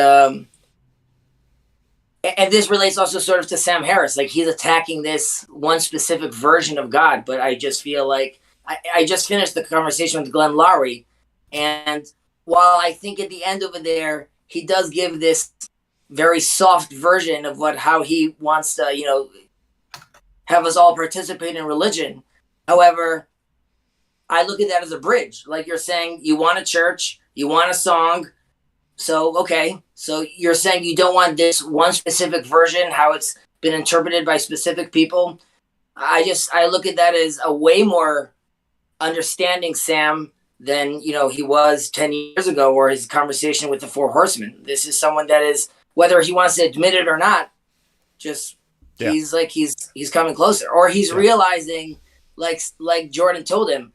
and this relates also sort of to Sam Harris. Like, he's attacking this one specific version of God. But I just feel like I just finished the conversation with Glenn Lowry. And while I think at the end over there, he does give this very soft version of how he wants to, have us all participate in religion. However, I look at that as a bridge. Like you're saying, you want a church, you want a song. So, okay. So you're saying you don't want this one specific version, how it's been interpreted by specific people. I look at that as a way more understanding Sam than, he was 10 years ago, or his conversation with the Four Horsemen. This is someone that is, whether he wants to admit it or not, just he's like he's coming closer, or he's realizing, like Jordan told him,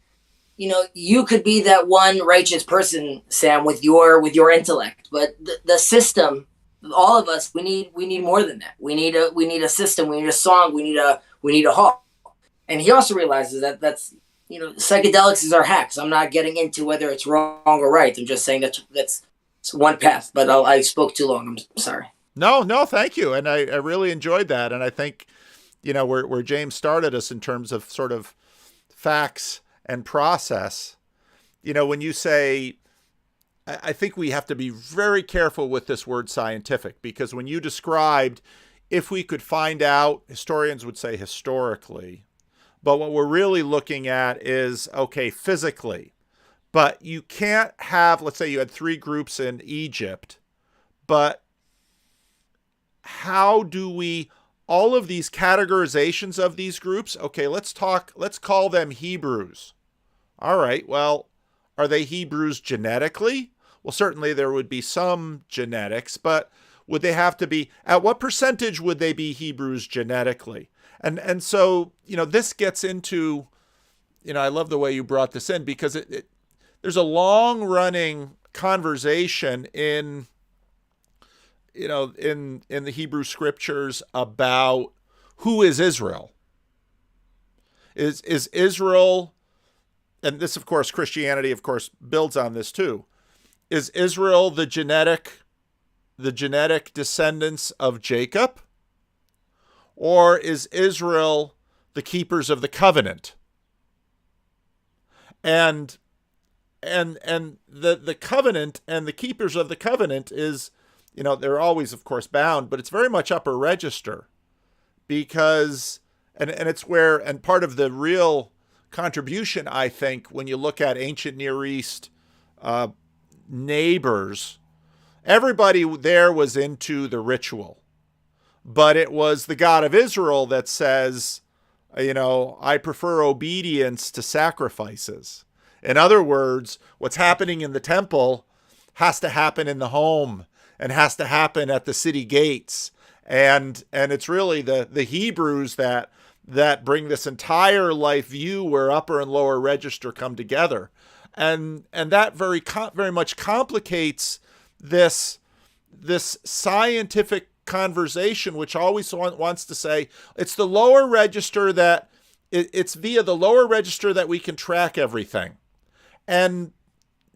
you could be that one righteous person, Sam, with your intellect, but the system, all of us, we need more than that. We need a system. We need a song. We need a hall. And he also realizes that's psychedelics is our hacks. I'm not getting into whether it's wrong or right. I'm just saying that's one path. But I spoke too long. I'm sorry. No, thank you. And I really enjoyed that. And I think, where James started us in terms of sort of facts and process, when you say, I think we have to be very careful with this word scientific, because when you described, if we could find out, historians would say historically, but what we're really looking at is, okay, physically, but you can't have, let's say you had 3 groups in Egypt, but how do we, all of these categorizations of these groups, okay, let's call them Hebrews. All right, well, are they Hebrews genetically? Well, certainly there would be some genetics, but would they have to be, at what percentage would they be Hebrews genetically? And so, this gets into, I love the way you brought this in, because there's a long running conversation in the Hebrew scriptures about who is Israel. Is Israel, and this, of course, Christianity, of course, builds on this too. Is Israel the genetic descendants of Jacob? Or is Israel the keepers of the covenant? And the covenant and the keepers of the covenant is, they're always, of course, bound, but it's very much upper register, because, and it's where, and part of the real contribution, I think, when you look at ancient Near East neighbors, everybody there was into the ritual, but it was the God of Israel that says, I prefer obedience to sacrifices. In other words, what's happening in the temple has to happen in the home and has to happen at the city gates. And it's really the Hebrews that bring this entire life view where upper and lower register come together. And that very much complicates this scientific conversation, which always wants to say it's the lower register that it's via the lower register that we can track everything. And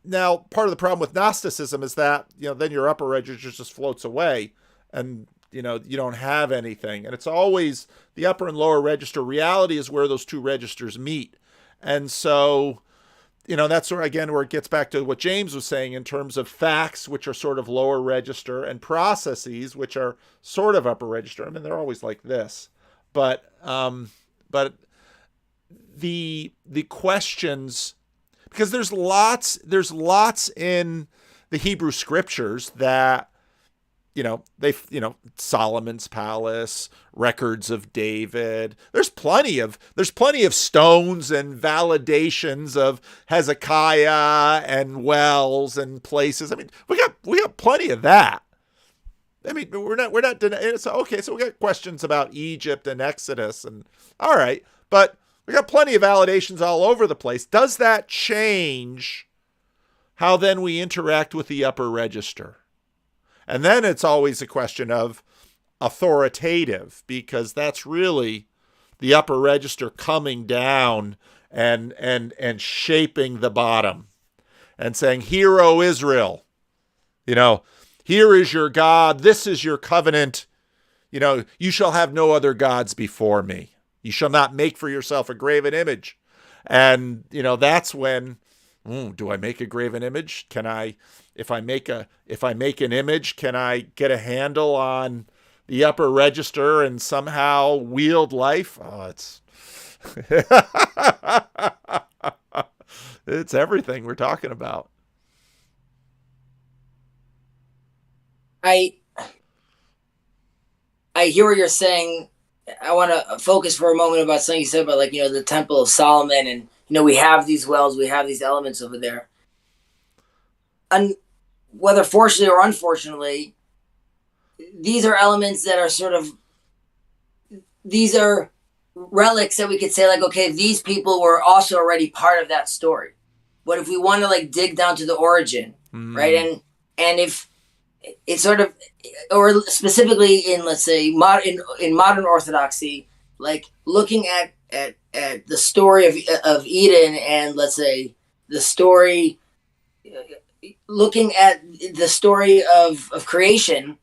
now part of the problem with Gnosticism is that, then your upper register just floats away and, you don't have anything. And it's always the upper and lower register. Reality is where those two registers meet. And so, that's where it gets back to what James was saying in terms of facts, which are sort of lower register, and processes, which are sort of upper register. I mean, they're always like this, but the questions, because there's lots in the Hebrew scriptures that, Solomon's palace, records of David. There's plenty of stones and validations of Hezekiah and wells and places. I mean, we got plenty of that. I mean, we're not denying. So okay, so we got questions about Egypt and Exodus, and all right, but we got plenty of validations all over the place. Does that change how then we interact with the upper register? And then it's always a question of authoritative, because that's really the upper register coming down and shaping the bottom and saying, "Hear, O Israel, here is your God. This is your covenant. You shall have no other gods before me. You shall not make for yourself a graven image." And, that's when, do I make a graven image? Can I, if I make an image, can I get a handle on the upper register and somehow wield life? Oh, it's It's everything we're talking about. I hear what you're saying. I want to focus for a moment about something you said about, like, the Temple of Solomon, and we have these wells, we have these elements over there, and whether fortunately or unfortunately, these are elements that are these are relics that we could say, like, okay, these people were also already part of that story. But if we want to, like, dig down to the origin, right, and if it's sort of, or specifically in, let's say, in modern Orthodoxy, like, looking at the story of Eden, and, let's say, the story, looking at the story of creation,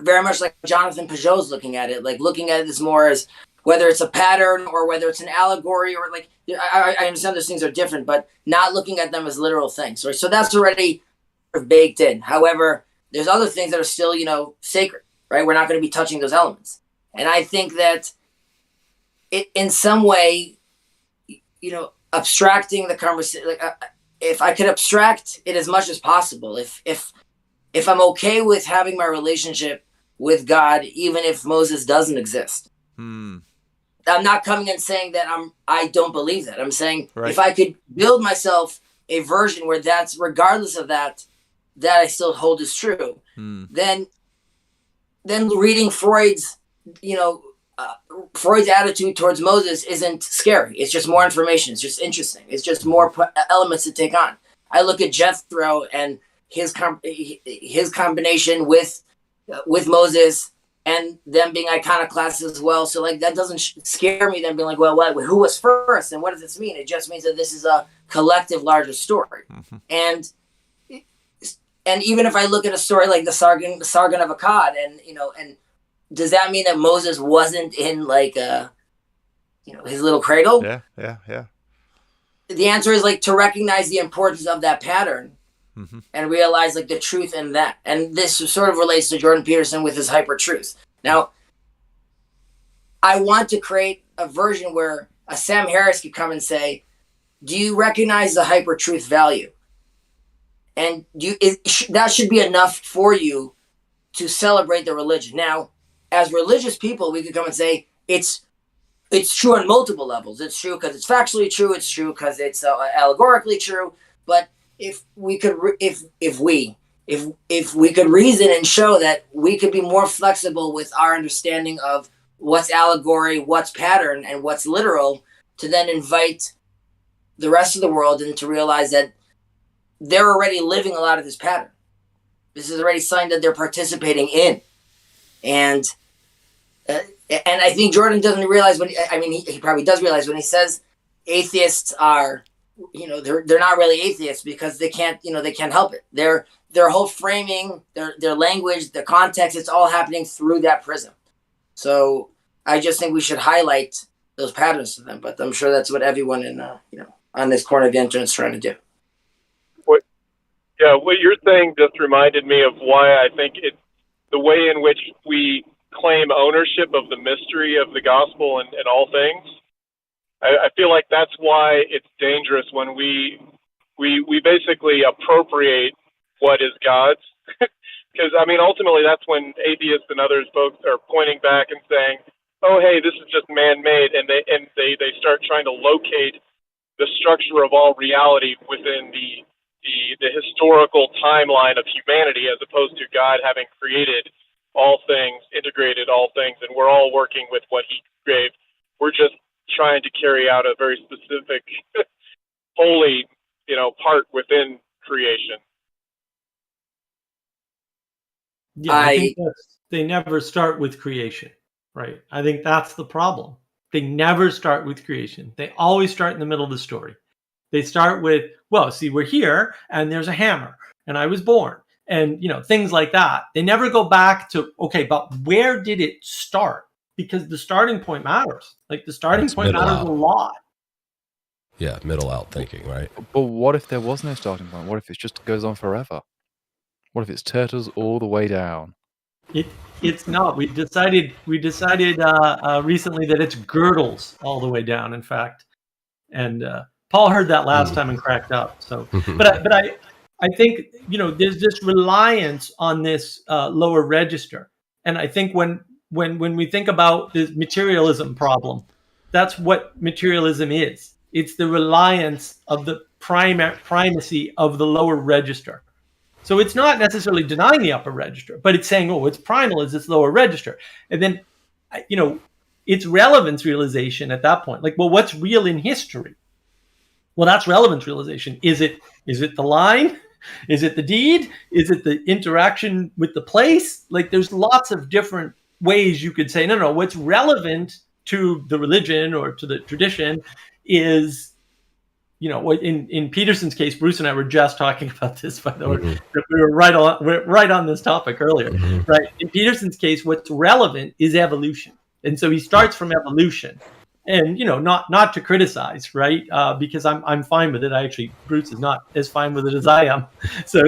very much like Jonathan Peugeot's looking at it, like looking at this more as whether it's a pattern or whether it's an allegory, or, like, I understand those things are different, but not looking at them as literal things. Right? So that's already baked in. However, there's other things that are still, sacred, right? We're not going to be touching those elements. And I think that it, in some way, abstracting the conversation, like, if I could abstract it as much as possible, if I'm okay with having my relationship with God, even if Moses doesn't exist, I'm not coming and saying that I don't believe that. I'm saying, right, if I could build myself a version where that's, regardless of that I still hold is true, then reading Freud's attitude towards Moses isn't scary. It's just more information. It's just interesting. It's just more elements to take on. I look at Jethro and his combination with Moses, and them being iconoclasts as well. So, like, that doesn't scare me. Then being like, well, who was first, and what does this mean? It just means that this is a collective, larger story. And even if I look at a story like the Sargon of Akkad, and does that mean that Moses wasn't in, like, his little cradle? Yeah. The answer is, like, to recognize the importance of that pattern. And realize, like, the truth in that. And this sort of relates to Jordan Peterson with his hyper truth. Now, I want to create a version where a Sam Harris could come and say, do you recognize the hyper truth value? And that should be enough for you to celebrate the religion. Now, as religious people, we could come and say, it's true on multiple levels. It's true because it's factually true. It's true because it's allegorically true. But if we could reason and show that we could be more flexible with our understanding of what's allegory, what's pattern, and what's literal, to then invite the rest of the world and to realize that they're already living a lot of this pattern. This is already something that they're participating in. And I think Jordan doesn't realize he probably does realize when he says atheists are, they're not really atheists because they can't help it. Their whole framing, their language, the context, it's all happening through that prism. So I just think we should highlight those patterns to them. But I'm sure that's what everyone in on this corner of the internet is trying to do. What you're saying just reminded me of why I think it's the way in which we claim ownership of the mystery of the gospel and all things. I feel like that's why it's dangerous when we basically appropriate what is God's. Because, ultimately that's when atheists and others folks are pointing back and saying, oh, hey, this is just man-made, and they start trying to locate the structure of all reality within the historical timeline of humanity, as opposed to God having created all things, integrated all things, and we're all working with what he created. We're just trying to carry out a very specific holy, part within creation. Yeah, I think they never start with creation, right? I think that's the problem. They never start with creation. They always start in the middle of the story. They start with, well, see, we're here and there's a hammer and I was born and, things like that. They never go back to, okay, but where did it start? Because the starting point matters. Like, the starting point matters a lot. Yeah, middle out thinking, right? But what if there was no starting point? What if it just goes on forever? What if it's turtles all the way down? It's not. We decided recently that it's girdles all the way down, in fact. And Paul heard that last time and cracked up. So, but I think, there's this reliance on this lower register, and I think when we think about the materialism problem, that's what materialism is. It's the reliance of the primacy of the lower register. So it's not necessarily denying the upper register, but it's saying, oh, it's primal is this lower register. And then, it's relevance realization at that point. Like, well, what's real in history? Well, that's relevance realization. Is it the line? Is it the deed? Is it the interaction with the place? Like, there's lots of different ways you could say, no, what's relevant to the religion or to the tradition is, in Peterson's case, Bruce and I were just talking about this, by the way. We were right on this topic earlier, right? In Peterson's case, what's relevant is evolution. And so he starts from evolution. And, not to criticize, right? Because I'm fine with it. Bruce is not as fine with it as I am. So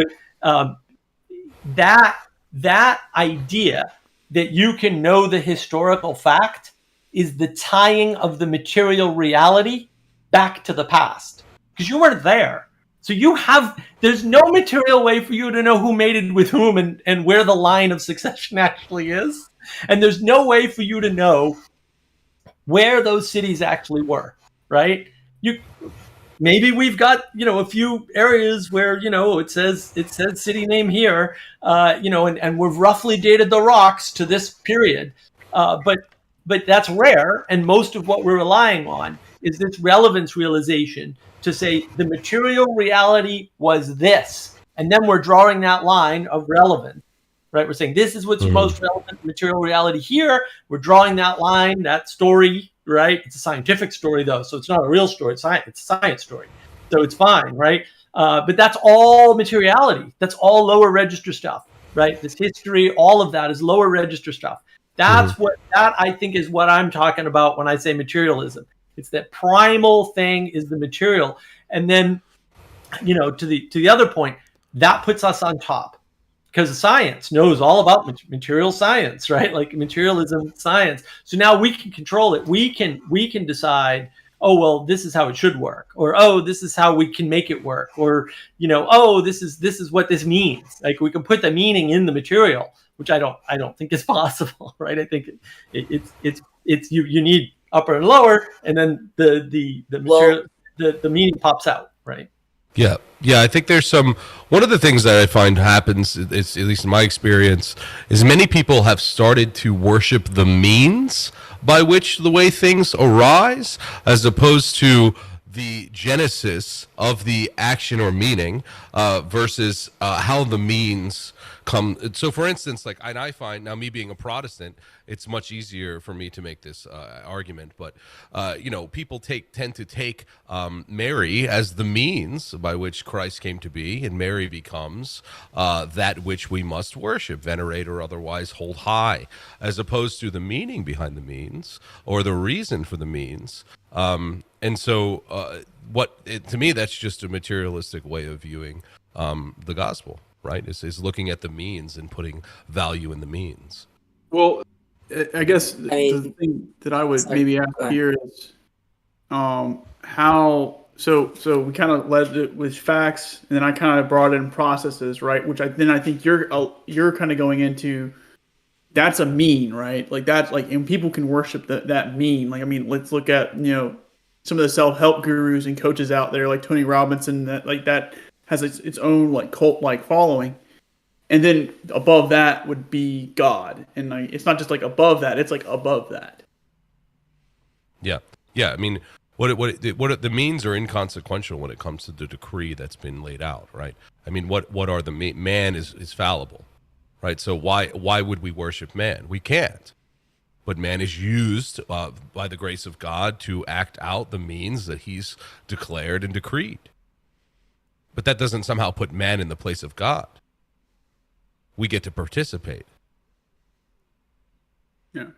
that idea that you can know the historical fact is the tying of the material reality back to the past, because you weren't there. So there's no material way for you to know who mated with whom and where the line of succession actually is. And there's no way for you to know where those cities actually were, right? Maybe we've got, a few areas where, it says city name here, and we've roughly dated the rocks to this period. But that's rare. And most of what we're relying on is this relevance realization to say the material reality was this. And then we're drawing that line of relevance, right? We're saying this is what's most relevant material reality here. We're drawing that line, that story, right? It's a scientific story, though, so it's not a real story. It's a science story, so it's fine, right? But that's all materiality. That's all lower register stuff, right? This history, all of that is lower register stuff. That I think is what I'm talking about when I say materialism. It's that primal thing is the material, and then, to the other point, that puts us on top. Because science knows all about material science, right? Like materialism science. So now we can control it. We can decide, oh, well, this is how it should work, or oh, this is how we can make it work, or oh, this is what this means. Like, we can put the meaning in the material, which I don't think is possible, right? I think it's you need upper and lower, and then the material, the meaning pops out, right? Yeah, I think there's one of the things that I find happens, is, at least in my experience, is many people have started to worship the means by which the way things arise, as opposed to the genesis of the action or meaning, versus how the means come. So, for instance, I find, now, me being a Protestant, it's much easier for me to make this argument, but people tend to take Mary as the means by which Christ came to be, and Mary becomes that which we must worship, venerate, or otherwise hold high, as opposed to the meaning behind the means or the reason for the means. And so, to me, that's just a materialistic way of viewing the gospel. Right, is looking at the means and putting value in the means. Well, I guess the thing that I would maybe ask here is how. So we kind of led it with facts, and then I kind of brought in processes, right? Which I think you're kind of going into. That's a mean, right? Like that's like, and people can worship that mean. Like, I mean, let's look at some of the self-help gurus and coaches out there, like Tony Robinson, that has its own like cult-like following, and then above that would be God, and it's not just like above that; it's like above that. Yeah. I mean, what the means are inconsequential when it comes to the decree that's been laid out, right? I mean, what are the man is fallible, right? So why would we worship man? We can't. But man is used by the grace of God to act out the means that He's declared and decreed. But that doesn't somehow put man in the place of God. We get to participate. Yeah.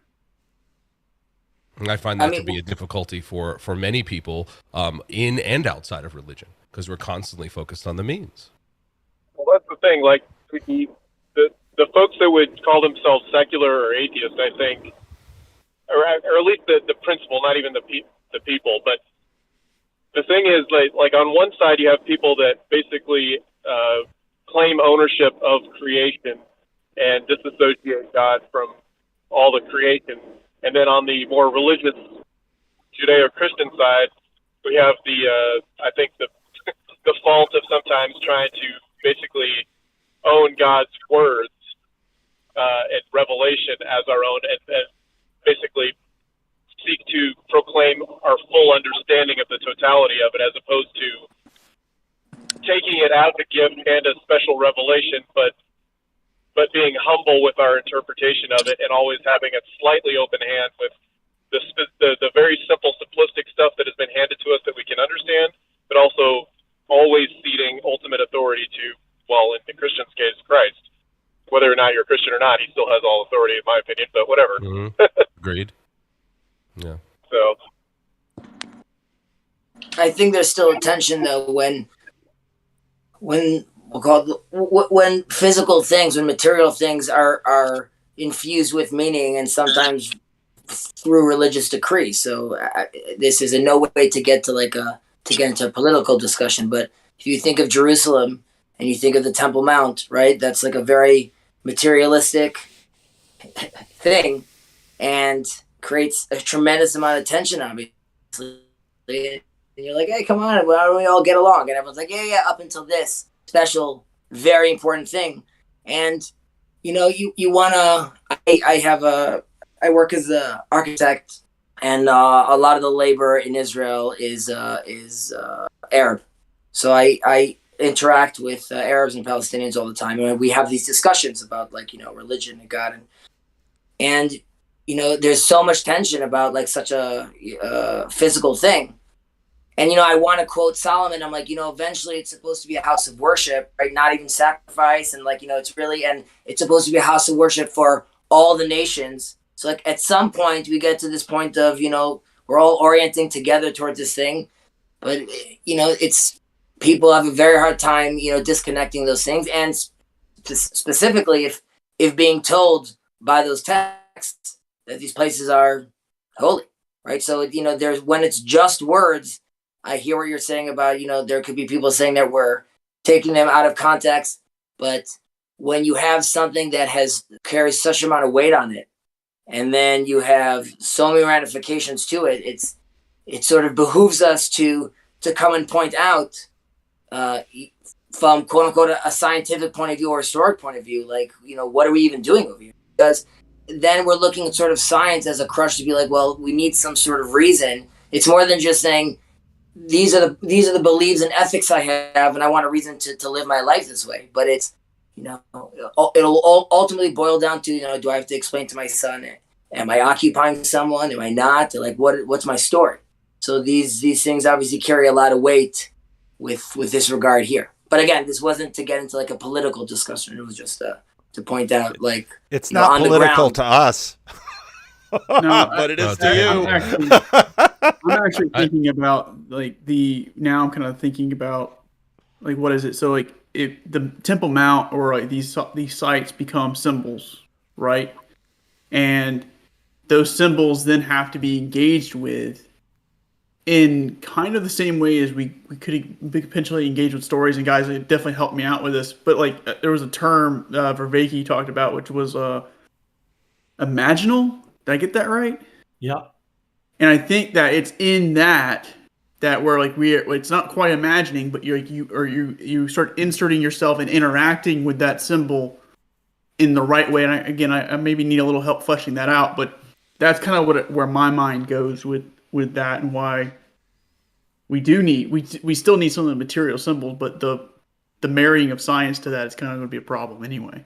And I find that to be a difficulty for many people in and outside of religion, because we're constantly focused on the means. Well, that's the thing. Like, the folks that would call themselves secular or atheist, I think, or at least the principle, not even the people, but the thing is, like on one side you have people that basically claim ownership of creation and disassociate God from all the creation. And then on the more religious Judeo-Christian side, we have I think the fault of sometimes trying to basically own God's words and revelation as our own, and basically seek to proclaim our full understanding of the totality of it, as opposed to taking it out to give and a special revelation, but being humble with our interpretation of it, and always having a slightly open hand with the very simple, simplistic stuff that has been handed to us that we can understand, but also always ceding ultimate authority to, well, in the Christian's case, Christ. Whether or not you're a Christian or not, he still has all authority, in my opinion, but whatever. Mm-hmm. Agreed. Yeah. So I think there's still a tension, though, when we'll call it, when physical things, when material things are infused with meaning, and sometimes through religious decree. So this is in no way to get into a political discussion. But if you think of Jerusalem and you think of the Temple Mount, right? That's like a very materialistic thing, and creates a tremendous amount of tension, obviously. And you're like, hey, come on, why don't we all get along? And everyone's like, yeah, up until this special, very important thing. And, you want to, I work as an architect, and a lot of the labor in Israel is Arab. So I interact with Arabs and Palestinians all the time, and we have these discussions about religion and God, and there's so much tension about like such a physical thing. And I want to quote Solomon. I'm like, eventually it's supposed to be a house of worship, right? Not even sacrifice, and it's supposed to be a house of worship for all the nations. So like at some point we get to this point of we're all orienting together towards this thing, but it's people have a very hard time disconnecting those things, and specifically if being told by those texts that these places are holy, right? So there's, when it's just words, I hear what you're saying about there could be people saying that we're taking them out of context, but when you have something that carries such amount of weight on it, and then you have so many ramifications to it, it sort of behooves us to come and point out from quote unquote a scientific point of view or historic point of view, like what are we even doing over here? Because then we're looking at sort of science as a crutch to be like, well, we need some sort of reason. It's more than just saying these are the beliefs and ethics I have, and I want a reason to live my life this way. But it's it'll ultimately boil down to do I have to explain to my son, am I occupying someone? Am I not? Like what's my story? So these things obviously carry a lot of weight with this regard here. But again, this wasn't to get into like a political discussion. It was just to point out, like, it's not political to us. No, but it is to you. I'm actually thinking about now I'm kind of thinking about like, what is it? So like if the Temple Mount or like these sites become symbols, right? And those symbols then have to be engaged with in kind of the same way as we could potentially engage with stories. And guys, it definitely helped me out with this. But like there was a term Vervaeke talked about, which was imaginal. Did I get that right? Yeah. And I think that it's in that where like it's not quite imagining, but you start inserting yourself and interacting with that symbol in the right way. And I maybe need a little help fleshing that out, but that's kind of where my mind goes with that, and why we still need some of the material symbols, but the marrying of science to that is kind of going to be a problem anyway.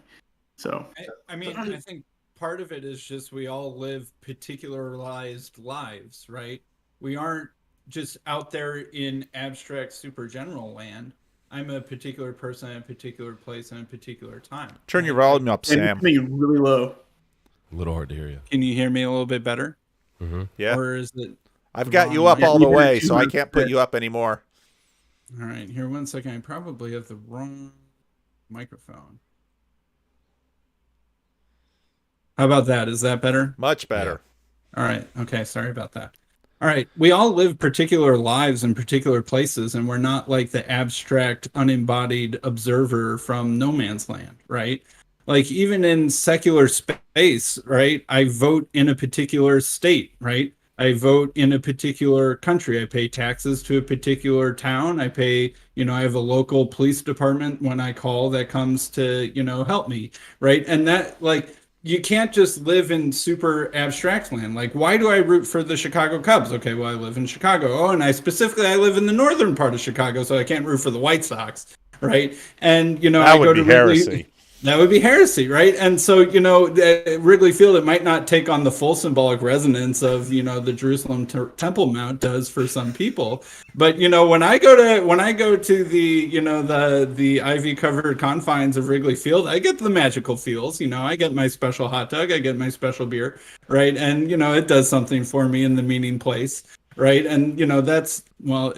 So I think part of it is just we all live particularized lives, right? We aren't just out there in abstract super general land. I'm a particular person in a particular place in a particular time. Turn your volume up, Sam. It's really low. A little hard to hear you. Can you hear me a little bit better? Mm-hmm. Yeah. Or is it? I've got you up all the way, so I can't put you up anymore. All right, here, 1 second. I probably have the wrong microphone. How about that? Is that better? Much better. All right. Okay. Sorry about that. All right. We all live particular lives in particular places, and we're not like the abstract, unembodied observer from no man's land, right? Like, even in secular space, right? I vote in a particular state, right? I vote in a particular country. I pay taxes to a particular town. I pay, I have a local police department when I call that comes to, help me, right? And that, like, you can't just live in super abstract land. Like, why do I root for the Chicago Cubs? Okay, well, I live in Chicago. Oh, and I live in the northern part of Chicago, so I can't root for the White Sox, right? And that I would go be to heresy. That would be heresy, right? And so, Wrigley Field, it might not take on the full symbolic resonance of, the Jerusalem Temple Mount does for some people. But, when I go to the, the ivy covered confines of Wrigley Field, I get the magical feels, I get my special hot dog, I get my special beer, right? And, it does something for me in the meeting place. Right. And, that's, well,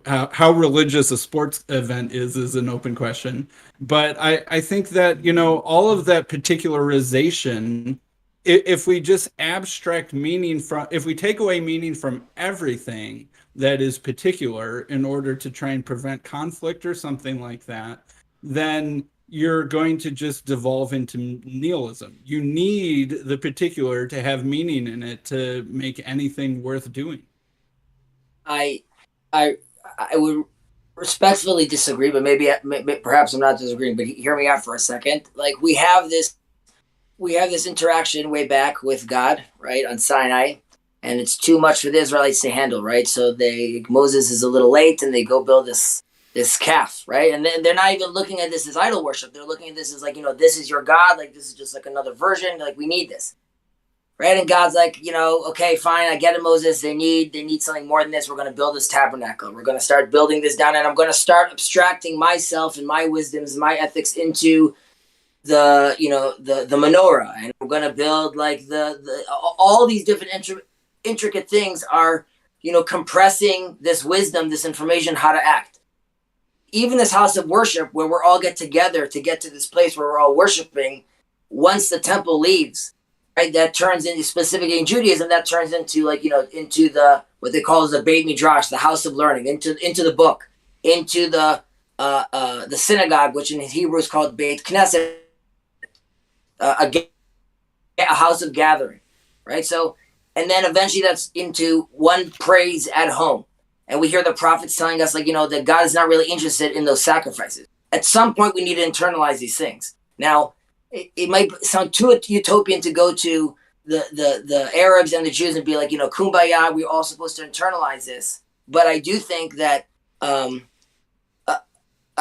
how religious a sports event is an open question. But I think that, all of that particularization, if we just abstract meaning if we take away meaning from everything that is particular in order to try and prevent conflict or something like that, then you're going to just devolve into nihilism. You need the particular to have meaning in it to make anything worth doing. I would respectfully disagree, but maybe perhaps I'm not disagreeing. But hear me out for a second. Like, we have this interaction way back with God, right, on Sinai, and it's too much for the Israelites to handle, right? So Moses is a little late, and they go build this calf, right? And then they're not even looking at this as idol worship. They're looking at this as like, this is your God. Like, this is just like another version. Like, we need this. Right, and God's like, okay, fine, I get it, Moses. They need something more than this. We're going to build this tabernacle. We're going to start building this down, and I'm going to start abstracting myself and my wisdoms, my ethics into the menorah, and we're going to build like the all these different intricate things are compressing this wisdom, this information, how to act. Even this house of worship, where we're all get together to get to this place where we're all worshiping, once the temple leaves. Right, that turns into, specifically in Judaism, that turns into into the what they call as the Beit Midrash, the house of learning, into the book, into the synagogue, which in Hebrew is called Beit Knesset, a house of gathering, right? So, and then eventually that's into one praise at home, and we hear the prophets telling us that God is not really interested in those sacrifices. At some point, we need to internalize these things. Now, it might sound too utopian to go to the Arabs and the Jews and be like, kumbaya, we're all supposed to internalize this. But I do think that an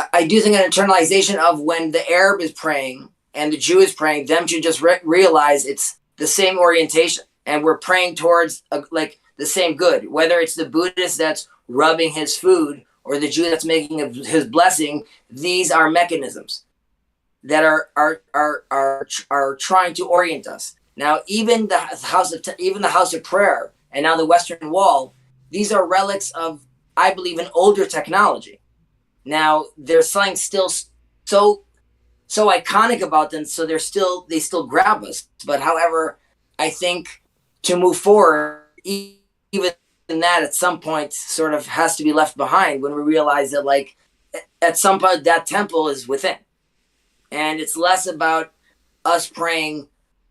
internalization of when the Arab is praying and the Jew is praying, them should just realize it's the same orientation, and we're praying towards the same good. Whether it's the Buddhist that's rubbing his food or the Jew that's making his blessing, these are mechanisms that are trying to orient us. Now, even the house of prayer, and now the Western Wall, these are relics of, I believe, an older technology. Now, there's something still so iconic about them, so they still grab us. But however, I think to move forward, even that at some point sort of has to be left behind when we realize that at some point that temple is within. And it's less about us praying,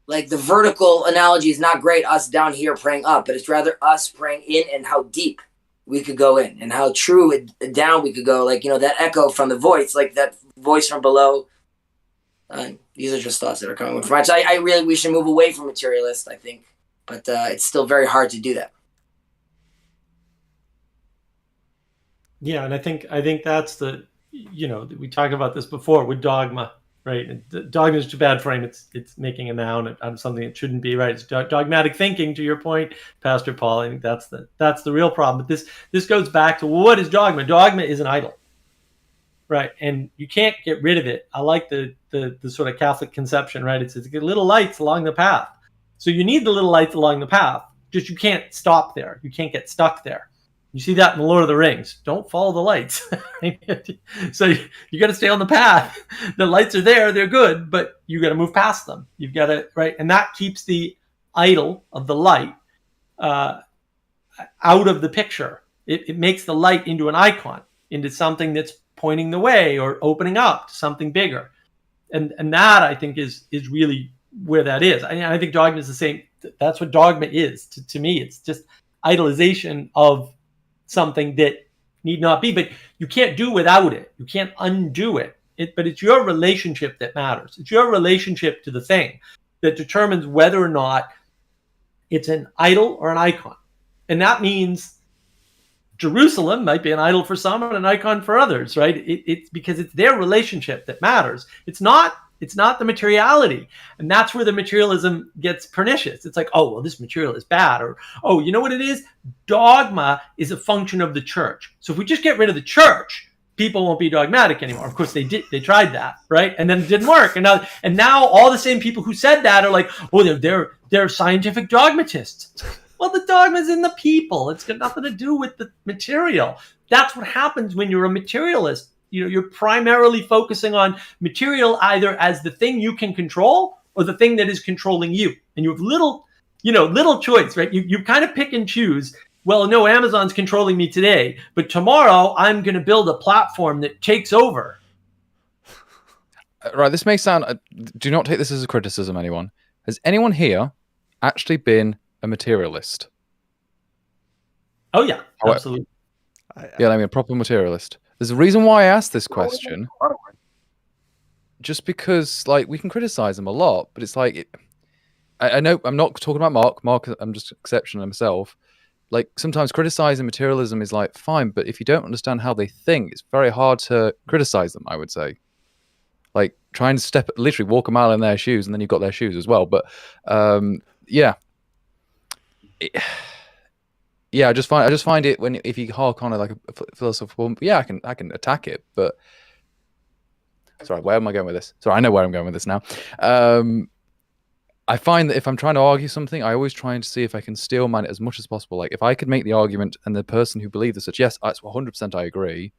like the vertical analogy is not great, us down here praying up, but it's rather us praying in and how deep we could go in and how true down we could go. That echo from the voice, like that voice from below. These are just thoughts that are coming from mind. So we should move away from materialist, I think, but it's still very hard to do that. Yeah, and I think that's we talked about this before with dogma. Right, dogma is too bad frame. It's making a noun on something it shouldn't be. Right, it's dogmatic thinking. To your point, Pastor Paul, I think that's the real problem. But this goes back to what is dogma? Dogma is an idol, right? And you can't get rid of it. I like the sort of Catholic conception, right? It's little lights along the path. So you need the little lights along the path. Just you can't stop there. You can't get stuck there. You see that in the Lord of the Rings. Don't follow the lights. So you got to stay on the path. The lights are there. They're good, but you got to move past them. You've got to, right? And that keeps the idol of the light out of the picture. It makes the light into an icon, into something that's pointing the way or opening up to something bigger. And that, I think, is really where that is. I think dogma is the same. That's what dogma is to me. It's just idolization of something that need not be, but you can't do without it. You can't undo it. But it's your relationship that matters. It's your relationship to the thing that determines whether or not it's an idol or an icon. And that means Jerusalem might be an idol for some and an icon for others, right? It's because it's their relationship that matters. It's not the materiality. And that's where the materialism gets pernicious. It's like, oh, well, this material is bad. Or, oh, you know what it is? Dogma is a function of the church. So if we just get rid of the church, people won't be dogmatic anymore. Of course, they tried that, right? And then it didn't work. And now all the same people who said that are like, oh, they're scientific dogmatists. Well, the dogma is in the people. It's got nothing to do with the material. That's what happens when you're a materialist. You're primarily focusing on material either as the thing you can control or the thing that is controlling you. And you have little choice, right? You kind of pick and choose. Well, no, Amazon's controlling me today, but tomorrow I'm going to build a platform that takes over. Right, this may sound... do not take this as a criticism, anyone. Has anyone here actually been a materialist? Oh, yeah, absolutely. Yeah, I mean, a proper materialist. There's a reason why I asked this question. Just because, like, we can criticize them a lot, but it's like... I know I'm not talking about Mark. Mark, I'm just exceptional myself. Like, sometimes criticizing materialism is like fine, but if you don't understand how they think, it's very hard to criticize them, I would say. Like, trying to literally walk a mile in their shoes, and then you've got their shoes as well. But yeah. Yeah, I just find it if you hark on it like a philosophical, yeah, I can attack it, but sorry, where am I going with this? Sorry, I know where I'm going with this now. I find that if I'm trying to argue something, I always try and see if I can steel man it as much as possible. Like, if I could make the argument and the person who believes this, yes, that's 100% I agree,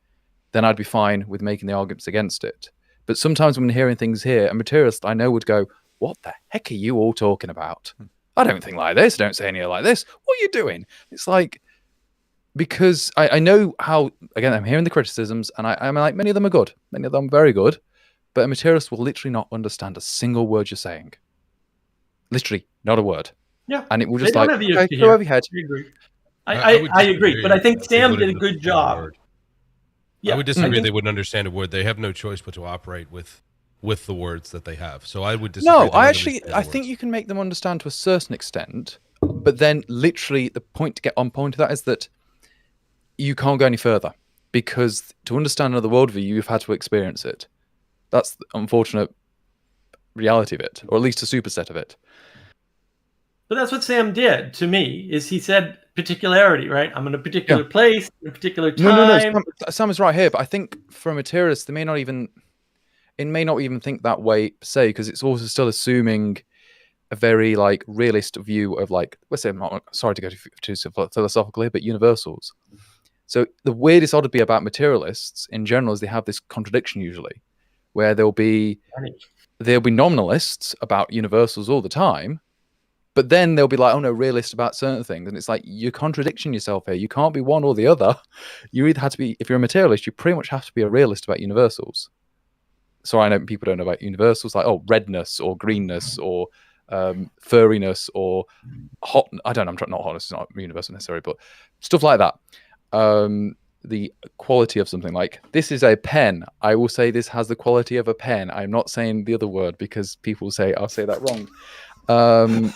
then I'd be fine with making the arguments against it. But sometimes when hearing things here, a materialist I know would go, what the heck are you all talking about? I don't think like this. Don't say anything like this. What are you doing? It's like, because I know how, again, I'm hearing the criticisms, and I'm like, many of them are good. Many of them are very good. But a materialist will literally not understand a single word you're saying. Literally, not a word. Yeah. And it will just like, okay, go over your head. I agree. I agree, but I think Sam did a good job. Yeah, I would disagree. They wouldn't understand a word. They have no choice but to operate with the words that they have. So I would disagree. No, I think you can make them understand to a certain extent, but then literally the point to get on point of that is that you can't go any further, because to understand another worldview, you've had to experience it. That's the unfortunate reality of it, or at least a superset of it. But that's what Sam did to me, is he said particularity, right? I'm in a particular place, in a particular time. No. Sam is right here, but I think for a materialist, they may not even think that way per se, because it's also still assuming a very like realist view of, like, let's say, I'm not sorry to go too philosophical here, but universals. So the weirdest oddity about materialists in general is they have this contradiction usually, where there'll be nominalists about universals all the time, but then they'll be like, oh no, realist about certain things. And it's like, you're contradicting yourself here. You can't be one or the other. You either have to be, if you're a materialist, you pretty much have to be a realist about universals. So I know people don't know about universals, like, oh, redness or greenness or furriness or hot. I don't know, not hotness is not universal necessarily, but stuff like that. The quality of something, like, this is a pen. I will say this has the quality of a pen. I'm not saying the other word because people say I'll say that wrong.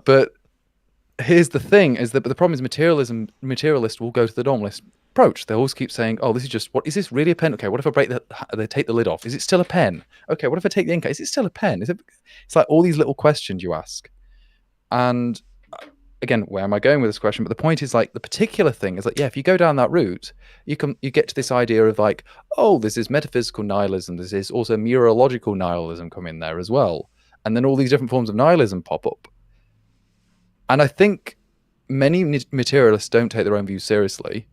But here's the thing: is that the problem is materialist will go to the normalist approach. They always keep saying, "Oh, this is just what is this really a pen? Okay, what if I break they take the lid off? Is it still a pen? Okay, what if I take the ink out? Is it still a pen? Is it?" It's like all these little questions you ask, and again, where am I going with this question? But the point is, like, the particular thing is like, yeah, if you go down that route, you get to this idea of like, oh, this is metaphysical nihilism. This is also meteorological nihilism come in there as well. And then all these different forms of nihilism pop up. And I think many materialists don't take their own views seriously.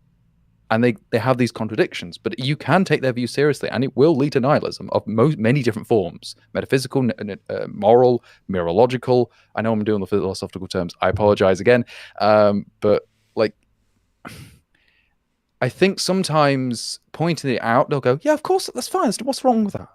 and they have these contradictions, but you can take their view seriously, and it will lead to nihilism of many different forms: metaphysical, moral, mirological. I know I'm doing the philosophical terms. I apologize again, but like, I think sometimes pointing it out, they'll go, "Yeah, of course, that's fine. What's wrong with that?"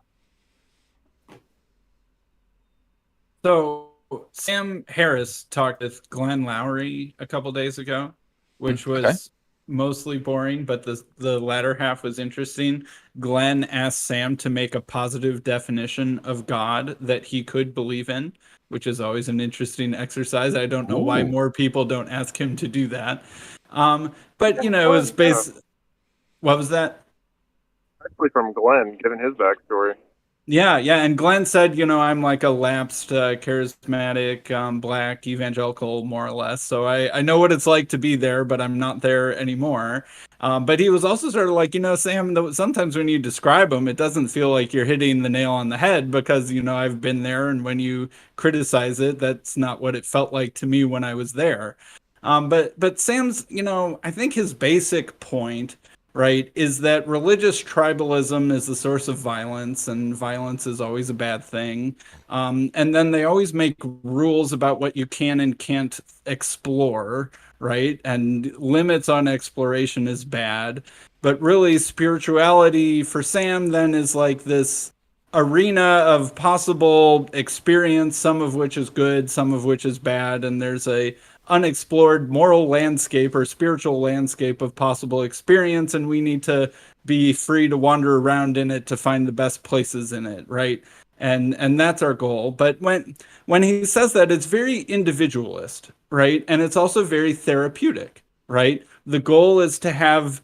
So Sam Harris talked with Glenn Lowry a couple days ago, which was mostly boring, but the latter half was interesting. Glenn asked Sam to make a positive definition of God that he could believe in, which is always an interesting exercise. I don't know why more people don't ask him to do that. But, you know, it was based... What was that? Actually from Glenn, given his backstory. Yeah, and Glenn said, you know, I'm like a lapsed, charismatic, black evangelical, more or less. So I know what it's like to be there, but I'm not there anymore. But he was also sort of like, you know, Sam, sometimes when you describe them, it doesn't feel like you're hitting the nail on the head because, you know, I've been there, and when you criticize it, that's not what it felt like to me when I was there. But Sam's, you know, I think his basic point, right, is that religious tribalism is the source of violence, and violence is always a bad thing. And then they always make rules about what you can and can't explore, right? And limits on exploration is bad. But really, spirituality for Sam then is like this arena of possible experience, some of which is good, some of which is bad, and there's a unexplored moral landscape or spiritual landscape of possible experience, and we need to be free to wander around in it to find the best places in it, right? And that's our goal. But when he says that, it's very individualist, right? And it's also very therapeutic, right? The goal is to have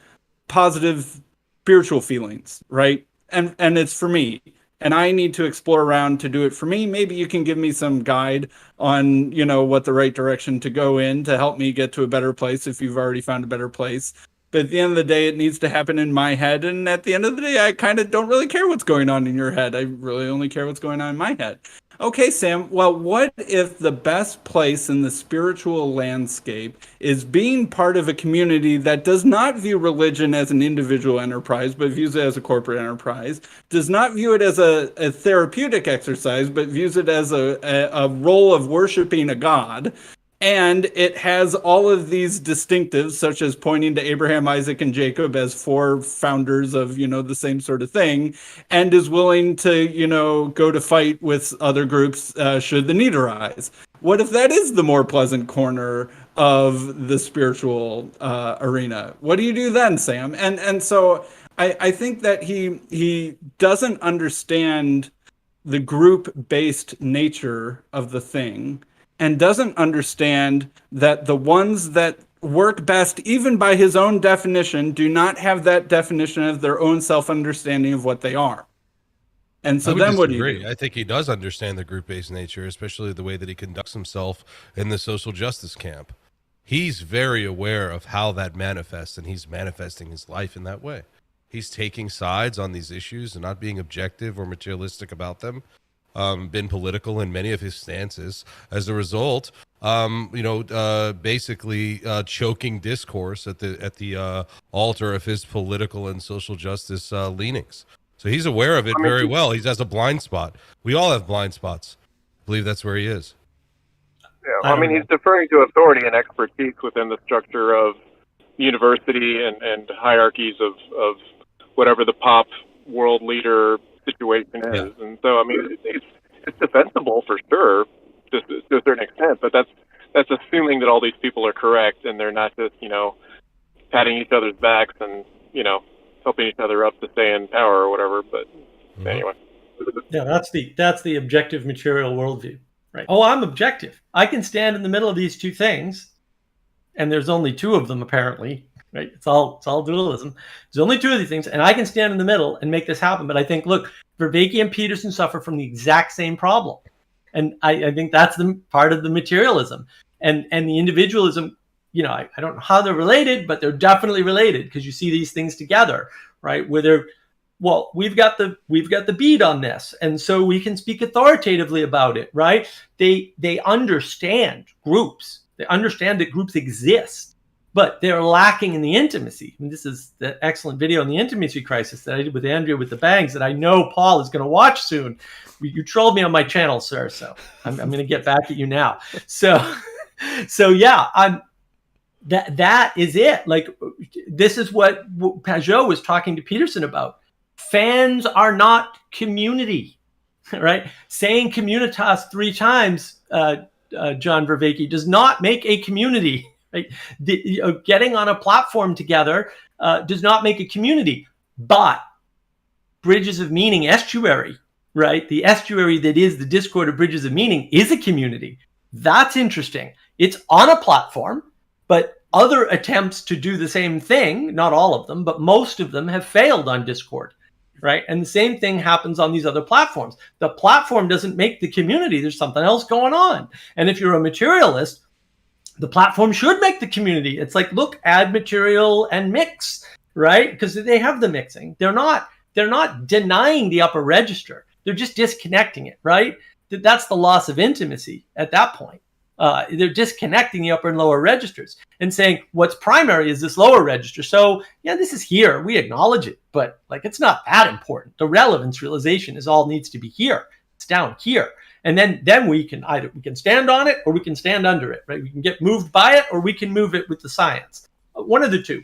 positive spiritual feelings, right? And it's for me, and I need to explore around to do it for me. Maybe you can give me some guide on, you know, what the right direction to go in to help me get to a better place if you've already found a better place. But at the end of the day, it needs to happen in my head. And at the end of the day, I kind of don't really care what's going on in your head. I really only care what's going on in my head. Okay, Sam, well, what if the best place in the spiritual landscape is being part of a community that does not view religion as an individual enterprise, but views it as a corporate enterprise, does not view it as a therapeutic exercise, but views it as a role of worshiping a god, and it has all of these distinctives, such as pointing to Abraham, Isaac, and Jacob as four founders of, you know, the same sort of thing, and is willing to, you know, go to fight with other groups should the need arise. What if that is the more pleasant corner of the spiritual arena? What do you do then, Sam? And so I think that he doesn't understand the group-based nature of the thing, and doesn't understand that the ones that work best, even by his own definition, do not have that definition of their own self-understanding of what they are. And so then what do you do? I think he does understand the group-based nature, especially the way that he conducts himself in the social justice camp. He's very aware of how that manifests, and he's manifesting his life in that way. He's taking sides on these issues and not being objective or materialistic about them. Been political in many of his stances. As a result, basically choking discourse at the altar of his political and social justice leanings. So he's aware of it very well. He has a blind spot. We all have blind spots. I believe that's where he is. Yeah, I mean, he's deferring to authority and expertise within the structure of university and hierarchies of whatever the pop world leader situation is. Yeah. And so, I mean, it's defensible for sure, just to a certain extent, but that's assuming that all these people are correct and they're not just, you know, patting each other's backs and, you know, helping each other up to stay in power or whatever. But anyway. Yeah, that's the objective material worldview, right? Oh, I'm objective. I can stand in the middle of these two things, and there's only two of them apparently. Right? It's all dualism. There's only two of these things, and I can stand in the middle and make this happen. But I think, look, Vervaeke and Peterson suffer from the exact same problem, and I think that's the part of the materialism and the individualism. You know, I don't know how they're related, but they're definitely related because you see these things together, right? Where they're, well, we've got the bead on this, and so we can speak authoritatively about it, right? They understand groups. They understand that groups exist. but they're lacking in the intimacy. And this is the excellent video on the intimacy crisis that I did with Andrea with the bangs that I know Paul is going to watch soon. You trolled me on my channel, sir, so I'm going to get back at you now. So yeah, that is it. Like, this is what Pajot was talking to Peterson about. Fans are not community, right? Saying communitas 3 times, John Vervaeke, does not make a community. Right? Getting on a platform together does not make a community. But Bridges of Meaning estuary, right? The estuary that is the Discord of Bridges of Meaning is a community. That's interesting. It's on a platform, but other attempts to do the same thing, not all of them, but most of them have failed on Discord, right? And the same thing happens on these other platforms. The platform doesn't make the community. There's something else going on. And if you're a materialist, the platform should make the community. It's like, look, add material and mix, right? Because they have the mixing. They're not denying the upper register. They're just disconnecting it, right? That's the loss of intimacy at that point. They're disconnecting the upper and lower registers and saying what's primary is this lower register. So yeah, this is here. We acknowledge it, but like, it's not that important. The relevance realization is all needs to be here. It's down here. And then we can stand on it or we can stand under it, right? We can get moved by it or we can move it with the science. One of the two.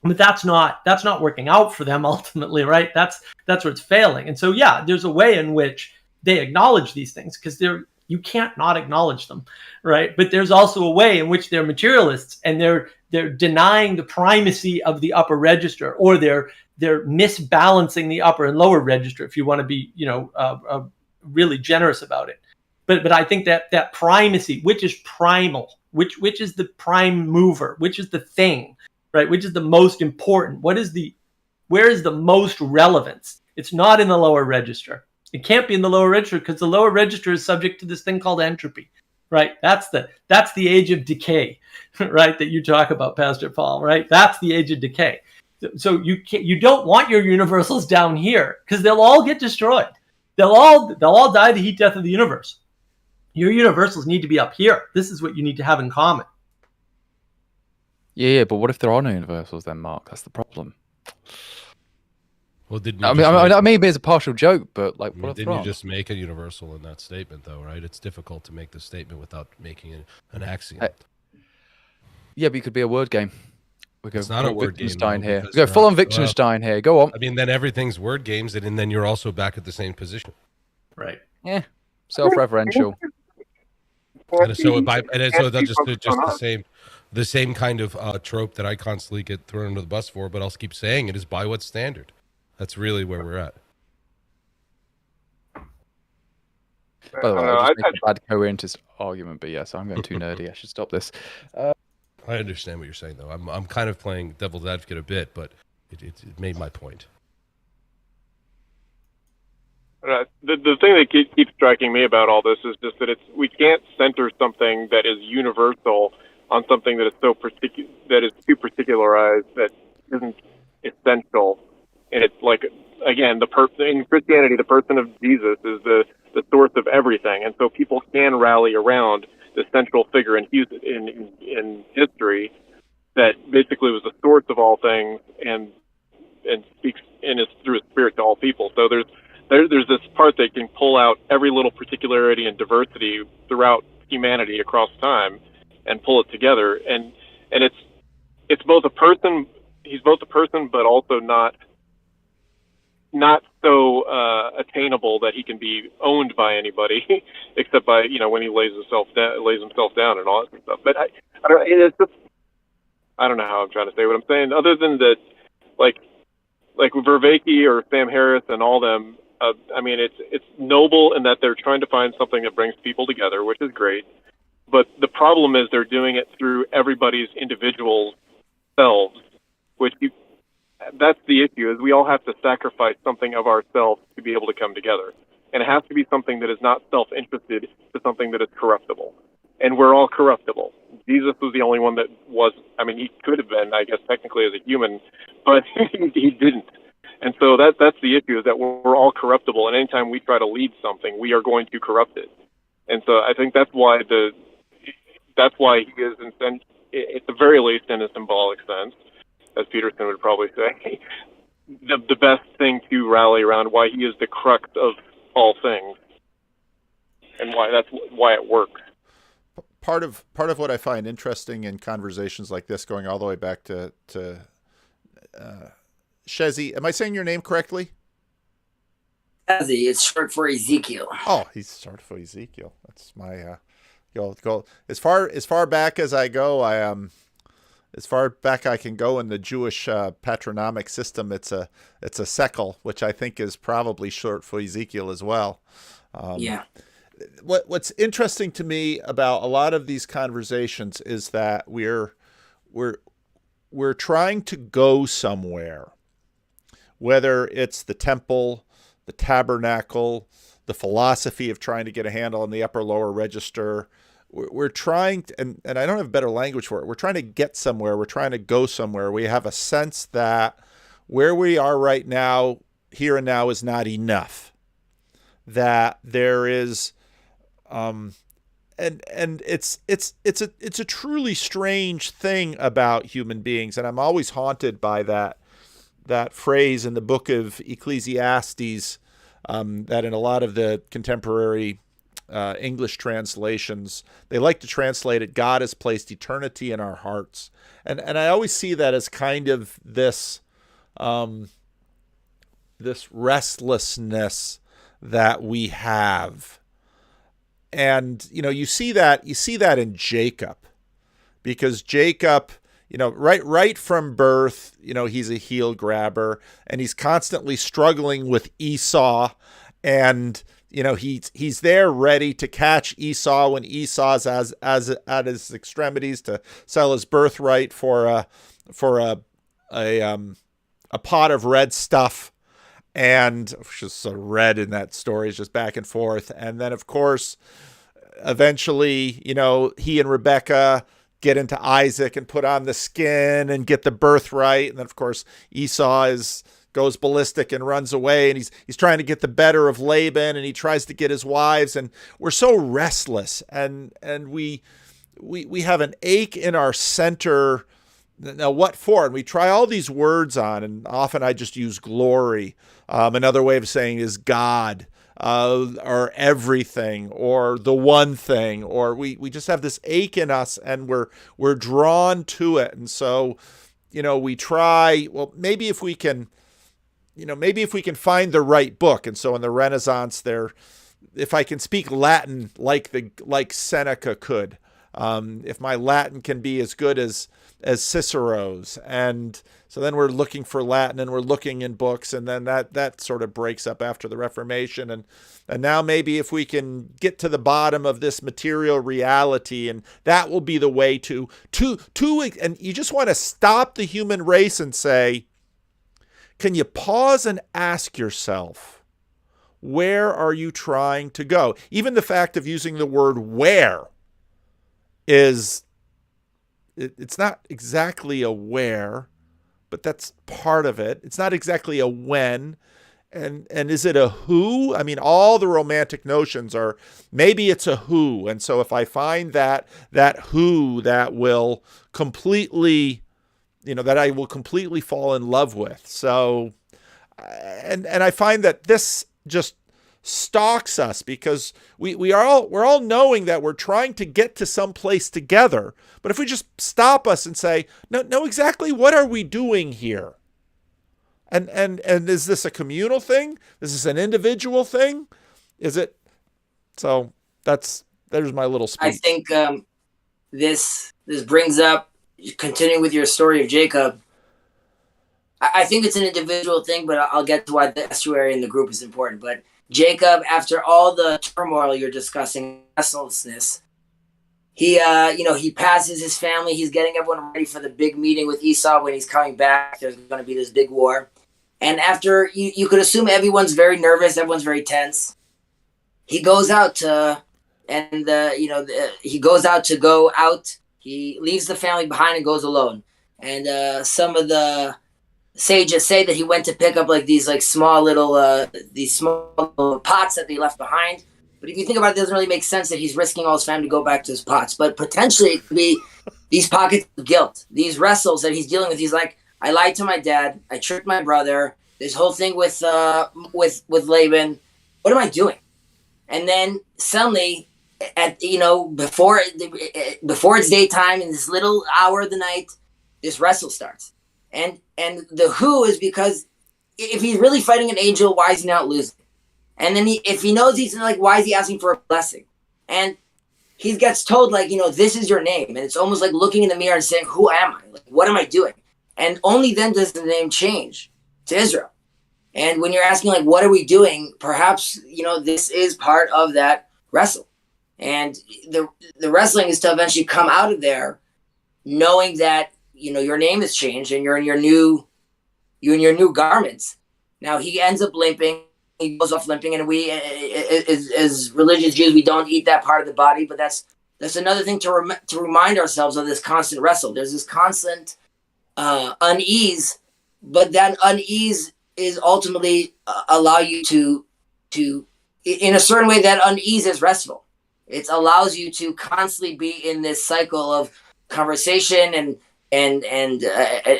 But that's not working out for them ultimately, right? That's where it's failing. And so yeah, there's a way in which they acknowledge these things because you can't not acknowledge them, right? But there's also a way in which they're materialists and they're denying the primacy of the upper register, or they're misbalancing the upper and lower register, if you want to be, really generous about it. But I think that primacy, which is primal, which is the prime mover, which is the thing, right? Which is the most important? Where is the most relevance? It's not in the lower register. It can't be in the lower register because the lower register is subject to this thing called entropy, right? That's the age of decay, right? That you talk about, Pastor Paul, right? That's the age of decay. So you don't want your universals down here because they'll all get destroyed. They'll all die the heat death of the universe. Your universals need to be up here. This is what you need to have in common. Yeah, but what if there are no universals then, Mark? That's the problem. Well, maybe it's a partial joke, but like, what if didn't you just make a universal in that statement, though, right? It's difficult to make the statement without making an axiom. Yeah, but it could be a word game. We go it's not a word Wittgenstein game, here. We go full on Wittgenstein here. Go on. I mean, then everything's word games, and then you're also back at the same position. Right. Yeah. Self-referential. And so that's just the same kind of trope that I constantly get thrown under the bus for, but I'll keep saying it is by what standard? That's really where we're at. By the way, I just make a bad coherentist argument, but yes, I'm going too nerdy. I should stop this. I understand what you're saying, though. I'm kind of playing devil's advocate a bit, but it made my point. The thing that keeps striking me about all this is just that we can't center something that is universal on something that is that is too particularized, that isn't essential. And it's like, again, in Christianity, the person of Jesus is the source of everything, and so people can rally around the central figure in history that basically was the source of all things and speaks through his spirit to all people. So there's this part that can pull out every little particularity and diversity throughout humanity across time and pull it together. And it's both a person. He's both a person, but also not so attainable that he can be owned by anybody, except by when he lays himself down and all that stuff. But I don't know how I'm trying to say what I'm saying, other than that, like Vervaeke or Sam Harris and all them. I mean, it's noble in that they're trying to find something that brings people together, which is great. But the problem is they're doing it through everybody's individual selves, which that's the issue, is we all have to sacrifice something of ourselves to be able to come together. And it has to be something that is not self-interested to something that is corruptible. And we're all corruptible. Jesus was the only one that was, I mean, he could have been, I guess, technically as a human, but he didn't. And so that's the issue, is that we're all corruptible. And anytime we try to lead something, we are going to corrupt it. And so I think that's why he is at the very least in a symbolic sense, as Peterson would probably say, the best thing to rally around, why he is the crux of all things, and why it works. Part of what I find interesting in conversations like this, going all the way back to Shezi, am I saying your name correctly? Shezi, it's short for Ezekiel. Oh, he's short for Ezekiel. That's my go as far back as I go. As far back I can go in the Jewish patronymic system. It's a sekel, which I think is probably short for Ezekiel as well. Yeah. What's interesting to me about a lot of these conversations is that we're trying to go somewhere, whether it's the temple, the tabernacle, the philosophy of trying to get a handle on the upper lower register. We're trying to, and I don't have better language for it. We're trying to get somewhere. We're trying to go somewhere. We have a sense that where we are right now, here and now, is not enough. That there is, and it's a truly strange thing about human beings, and I'm always haunted by that phrase in the book of Ecclesiastes, that in a lot of the contemporary English translations, they like to translate it, God has placed eternity in our hearts. And I always see that as kind of this restlessness that we have. And, you see that in Jacob, because Jacob, right from birth, he's a heel grabber, and he's constantly struggling with Esau, and he's there ready to catch Esau when Esau's as at his extremities to sell his birthright for a pot of red stuff, and just so red in that story is just back and forth. And then of course, eventually, he and Rebecca get into Isaac and put on the skin and get the birthright. And then of course, Esau goes ballistic and runs away, and he's trying to get the better of Laban, and he tries to get his wives, and we're so restless, and we have an ache in our center. Now, what for? And we try all these words on, and often I just use glory. Another way of saying is God, or everything, or the one thing, or we just have this ache in us, and we're drawn to it. And so, we try, well, maybe if we can find the right book. And so in the Renaissance if I can speak Latin like Seneca could, if my Latin can be as good as Cicero's, and so then we're looking for Latin, and we're looking in books, and then that sort of breaks up after the Reformation, and now maybe if we can get to the bottom of this material reality, and that will be the way to and you just want to stop the human race and say, can you pause and ask yourself, where are you trying to go? Even the fact of using the word where it's not exactly a where, but that's part of it. It's not exactly a when. And is it a who? I mean, all the romantic notions are, maybe it's a who. And so if I find that who that will completely, that I will completely fall in love with. So, and I find that this just stalks us, because we're all knowing that we're trying to get to some place together. But if we just stop us and say, no, exactly what are we doing here? And is this a communal thing? Is this an individual thing? Is it? So there's my little speech. I think this brings up, continuing with your story of Jacob, I think it's an individual thing, but I'll get to why the estuary in the group is important. But Jacob, after all the turmoil you're discussing, restlessness, he passes his family. He's getting everyone ready for the big meeting with Esau when he's coming back. There's going to be this big war. And after, you could assume everyone's very nervous, everyone's very tense. He goes out to, he goes out to go out. He leaves the family behind and goes alone. And some of the sages say that he went to pick up these small little pots that they left behind. But if you think about it, it doesn't really make sense that he's risking all his family to go back to his pots. But potentially it could be these pockets of guilt, these wrestles that he's dealing with. He's like, I lied to my dad. I tricked my brother. This whole thing with Laban. What am I doing? And then suddenly, before it's daytime in this little hour of the night, this wrestle starts. And the who is because if he's really fighting an angel, why is he not losing? And then if he knows he's like, why is he asking for a blessing? And he gets told, like, this is your name. And it's almost like looking in the mirror and saying, who am I? Like, what am I doing? And only then does the name change to Israel. And when you're asking, like, what are we doing? Perhaps, this is part of that wrestle. And the wrestling is to eventually come out of there knowing that, your name has changed and you're in your new garments. Now he ends up limping. He goes off limping, and we, as religious Jews, we don't eat that part of the body. But that's another thing to remind ourselves of this constant wrestle. There's this constant unease, but that unease is ultimately allow you to, in a certain way, that unease is restful. It allows you to constantly be in this cycle of conversation and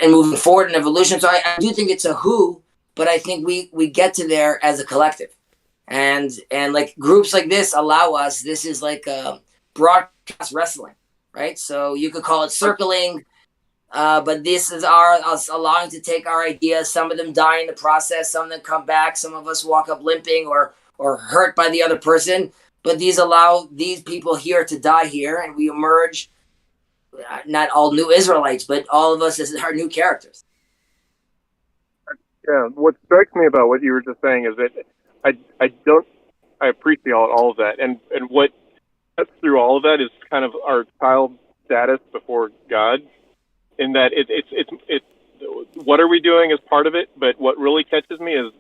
moving forward in evolution. So I do think it's a who. But I think we get to there as a collective, and like groups like this allow us. This is like broadcast wrestling, right? So you could call it circling, but this is us allowing to take our ideas. Some of them die in the process. Some of them come back. Some of us walk up limping or hurt by the other person. But these allow these people here to die here, and we emerge. Not all new Israelites, but all of us as our new characters. Yeah, what strikes me about what you were just saying is that I appreciate all of that, and what cuts through all of that is kind of our child status before God, in that it's what are we doing as part of it, but what really catches me is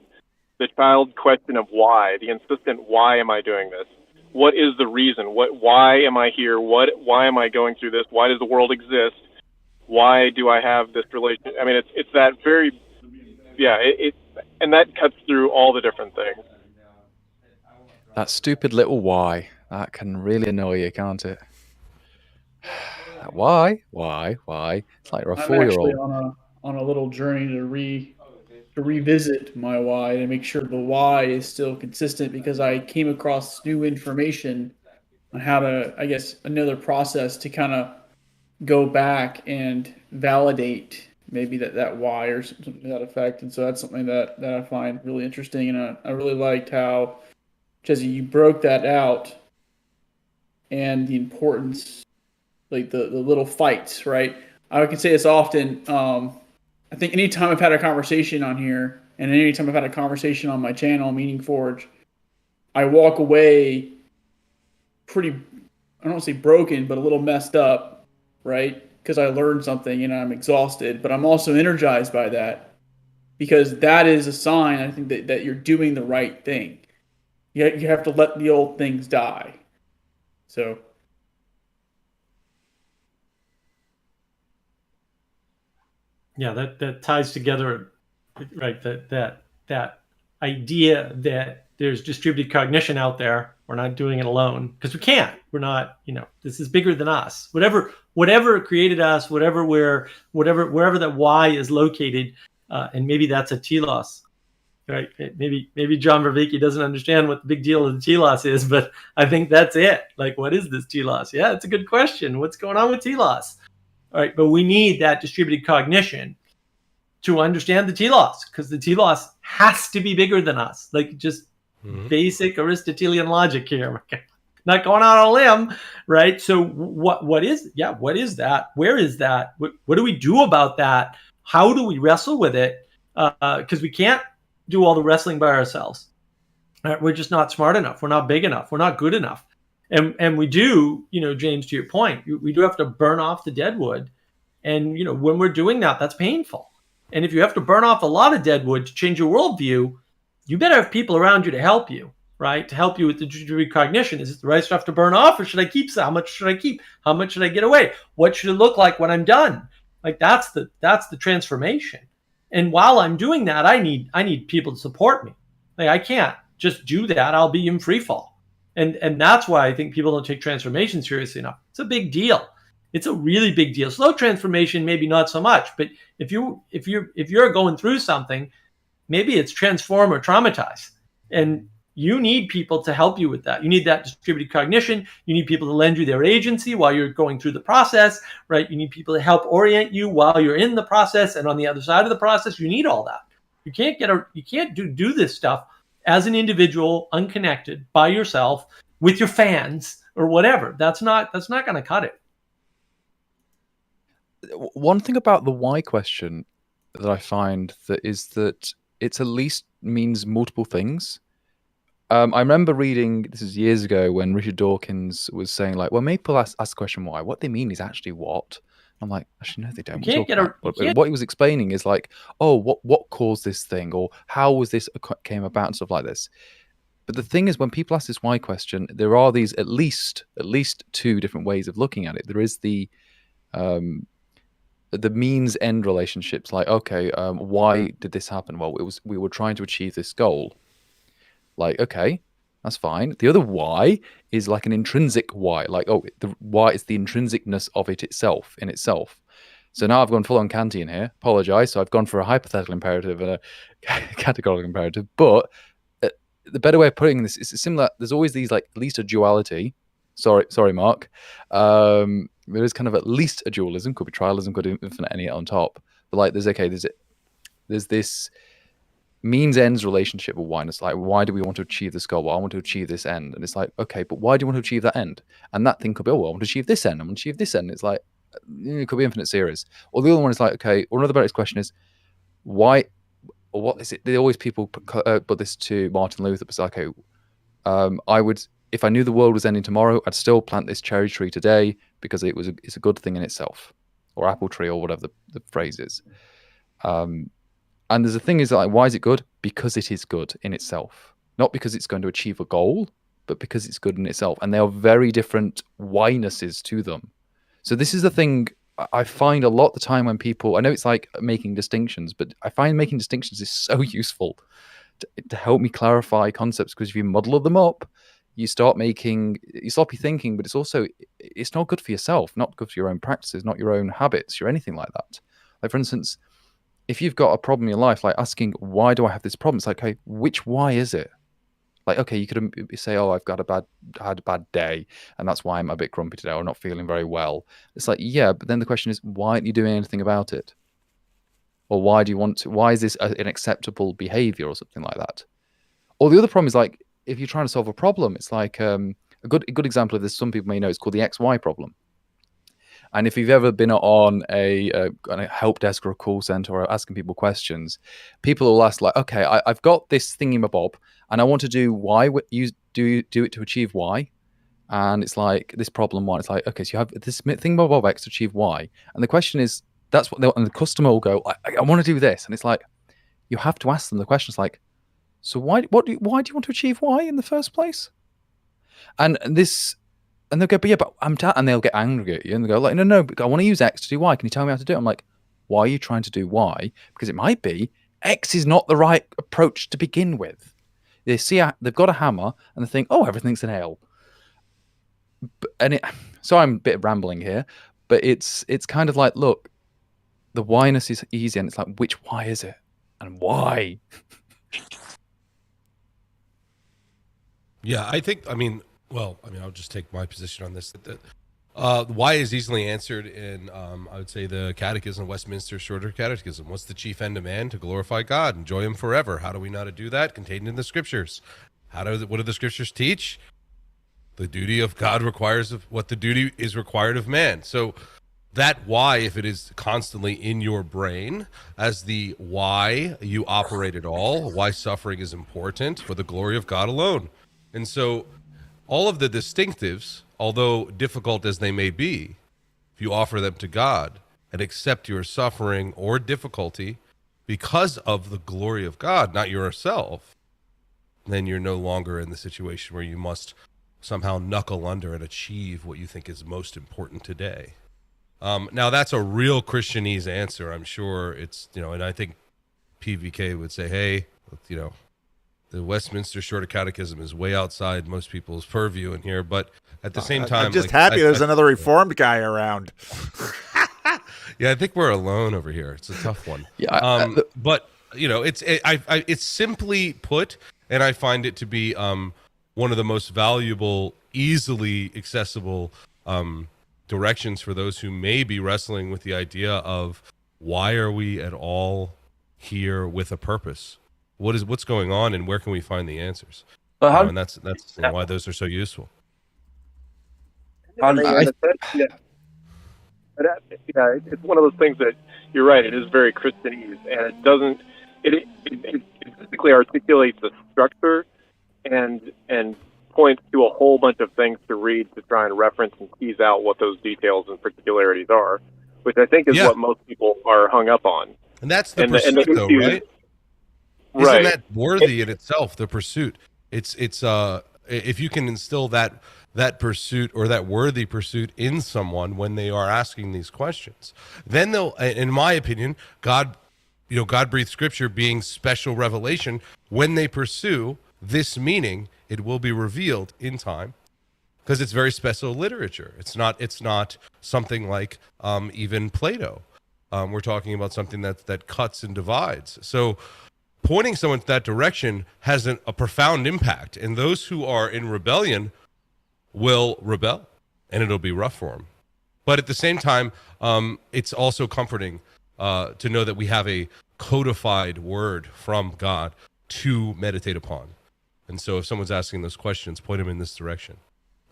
the child question of why, the insistent why am I doing this? What is the reason? Why am I here? Why am I going through this? Why does the world exist? Why do I have this relationship? I mean, it's that very. Yeah, and that cuts through all the different things. That stupid little why. That can really annoy you, can't it? Why? It's like you're a 4-year-old. I'm actually on a little journey to revisit my why and make sure the why is still consistent, because I came across new information on how to, I guess, another process to kind of go back and validate maybe that why or something to that effect. And so that's something that I find really interesting. And I really liked how, Jesse, you broke that out and the importance, like the little fights, right? I can say this often. I think anytime I've had a conversation on here and anytime I've had a conversation on my channel, Meaning Forge, I walk away pretty, I don't want to say broken, but a little messed up, right? Because I learned something and I'm exhausted, but I'm also energized by that, because that is a sign, I think, that you're doing the right thing. You have to let the old things die. So. Yeah, that ties together, right? That idea that there's distributed cognition out there. We're not doing it alone because we can't. We're not. This is bigger than us. Whatever created us, wherever that why is located, and maybe that's a telos, right? Maybe John Vervaeke doesn't understand what the big deal of the telos is, but I think that's it. Like, what is this telos? Yeah, it's a good question. What's going on with telos? All right, but we need that distributed cognition to understand the telos, because the telos has to be bigger than us. Like, just basic Aristotelian logic here. Not going out on a limb, right? So what is that? Where is that? What do we do about that? How do we wrestle with it? Because we can't do all the wrestling by ourselves. Right? We're just not smart enough. We're not big enough. We're not good enough. And we do, James, to your point, we do have to burn off the dead wood. And, when we're doing that, that's painful. And if you have to burn off a lot of dead wood to change your worldview, you better have people around you to help you, right? To help you with the distributed cognition. Is it the right stuff to burn off, or should I keep some? How much should I keep? How much should I get away? What should it look like when I'm done? Like, that's the transformation. And while I'm doing that, I need people to support me. Like, I can't just do that. I'll be in free fall. And that's why I think people don't take transformation seriously enough. It's a big deal. It's a really big deal. Slow transformation, maybe not so much, but if you're going through something, maybe it's transform or traumatize, and you need people to help you with that. You need that distributed cognition. You need people to lend you their agency while you're going through the process, right? You need people to help orient you while you're in the process and on the other side of the process. You need all that. You can't do this stuff as an individual, unconnected, by yourself, with your fans or whatever. That's not going to cut it. One thing about the why question that I find that it's at least means multiple things. I remember reading, this is years ago, when Richard Dawkins was saying, like, well, maybe people ask the question why. What they mean is actually what? I'm like, actually, no, they don't. What he was explaining is like, oh, what caused this thing? Or how was this came about and stuff like this. But the thing is, when people ask this why question, there are these at least two different ways of looking at it. There is the means end relationships, like, okay, why did this happen? Well, we were trying to achieve this goal. Like, okay, that's fine. The other why is like an intrinsic why, like, oh, the why is the intrinsicness of it itself in itself. So now I've gone full on Kantian here. Apologize. So I've gone for a hypothetical imperative and a categorical imperative. But the better way of putting this is similar. There's always these, like, at least a duality. Sorry, Mark. There is kind of at least a dualism. Could be trialism, could be infinite any on top. But like, there's this means ends relationship with why. And it's like, why do we want to achieve this goal? Well, I want to achieve this end. And it's like, okay, but why do you want to achieve that end? And that thing could be, oh, well, I want to achieve this end. I want to achieve this end. It's like, it could be infinite series. Or the other one is like, okay, or another better question is, why, or what is it? They always people put this to Martin Luther. It's like, okay, I would, if I knew the world was ending tomorrow, I'd still plant this cherry tree today because it's a good thing in itself, or apple tree, or whatever the phrase is. And there's a thing is like, why is it good? Because it is good in itself, not because it's going to achieve a goal, but because it's good in itself. And there are very different whynesses to them. So this is the thing I find a lot of the time when people, I know it's like making distinctions, but I find making distinctions is so useful to help me clarify concepts, because if you muddle them up, you start making sloppy thinking, but it's not good for yourself, not good for your own practices, not your own habits, or anything like that. Like, for instance, if you've got a problem in your life, like asking, why do I have this problem? It's like, okay, which why is it? Like, okay, you could say, oh, I've had a bad day, and that's why I'm a bit grumpy today, or not feeling very well. It's like, yeah, but then the question is, why aren't you doing anything about it? Or why is this an acceptable behavior, or something like that? Or the other problem is, like, if you're trying to solve a problem, it's like, a good example of this, some people may know, it's called the XY problem. And if you've ever been on a help desk or a call center or asking people questions, people will ask, like, okay, I've got this thingamabob and I want to do Y. You do it to achieve Y. And it's like this problem one. It's like, okay, so you have this thingamabob X to achieve Y. And the question is, and the customer will go, I want to do this. And it's like, you have to ask them the questions like, so why do you want to achieve Y in the first place? And they'll go, but yeah, but and they'll get angry at you, and they'll go like, no, I want to use X to do Y. Can you tell me how to do it? I'm like, why are you trying to do Y? Because it might be X is not the right approach to begin with. They see they've got a hammer and they think, oh, everything's an nail. So I'm a bit rambling here, but it's kind of like, look, the whyness is easy, and it's like, which why is it, and why? Yeah, I'll just take my position on this. Why is easily answered in, I would say, the Catechism, Westminster Shorter Catechism. What's the chief end of man? To glorify God, enjoy Him forever. How do we know how to do that? Contained in the Scriptures. What do the Scriptures teach? The duty of God requires of what the duty is required of man. So that why, if it is constantly in your brain as the why you operate at all, why suffering is important for the glory of God alone. And so all of the distinctives, although difficult as they may be, if you offer them to God and accept your suffering or difficulty because of the glory of God, not yourself, then you're no longer in the situation where you must somehow knuckle under and achieve what you think is most important today. Now, that's a real Christianese answer. I'm sure it's, and I think PVK would say, hey, the Westminster Shorter Catechism is way outside most people's purview in here, but at the same time, I'm just happy there's another Reformed guy around. Yeah, I think we're alone over here. It's a tough one. Yeah, but you know, it's simply put, and I find it to be one of the most valuable, easily accessible directions for those who may be wrestling with the idea of why are we at all here with a purpose? What's going on, and where can we find the answers? And that's why those are so useful. It's one of those things that you're right. It is very Christianese, and it doesn't. It basically articulates the structure and points to a whole bunch of things to read to try and reference and tease out what those details and particularities are, which I think is what most people are hung up on. And that's the pursuit, though, right? Isn't that worthy in itself? The pursuit. It's if you can instill that pursuit or that worthy pursuit in someone when they are asking these questions, then they'll, in my opinion, God breathed scripture being special revelation. When they pursue this meaning, it will be revealed in time, because it's very special literature. It's not something like even Plato. We're talking about something that cuts and divides. So pointing someone to that direction has a profound impact, and those who are in rebellion will rebel, and it'll be rough for them. But at the same time, it's also comforting to know that we have a codified word from God to meditate upon. And so if someone's asking those questions, point them in this direction.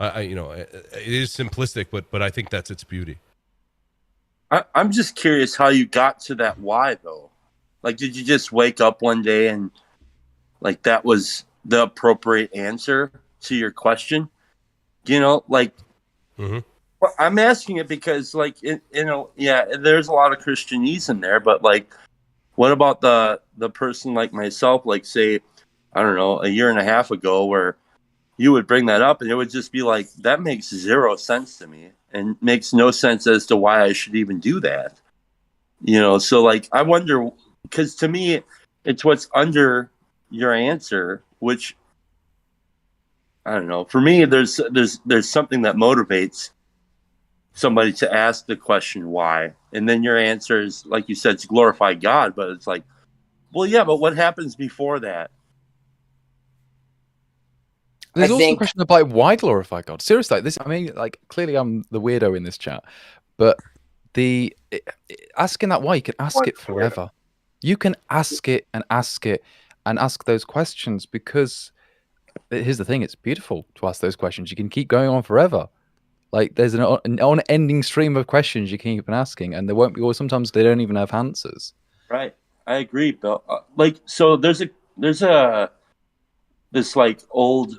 It is simplistic, but I think that's its beauty. I'm just curious how you got to that why, though. Like, did you just wake up one day and, like, that was the appropriate answer to your question? Mm-hmm. Well, I'm asking it because, like, there's a lot of Christianese in there, but, like, what about the person like myself, like, say, I don't know, a year and a half ago, where you would bring that up and it would just be like, that makes zero sense to me and makes no sense as to why I should even do that. So, like, I wonder, because to me, it's what's under your answer, which, I don't know. For me, there's something that motivates somebody to ask the question why, and then your answer is, like you said, to glorify God. But it's like, well, yeah, but what happens before that? There's also a question about why glorify God. Seriously, clearly I'm the weirdo in this chat, but asking that why, you can ask it forever. You can ask it and ask it and ask those questions, because here's the thing, it's beautiful to ask those questions. You can keep going on forever. Like, there's an unending stream of questions you can keep on asking, and there won't be, or sometimes they don't even have answers. Right. I agree, Bill. So there's this like old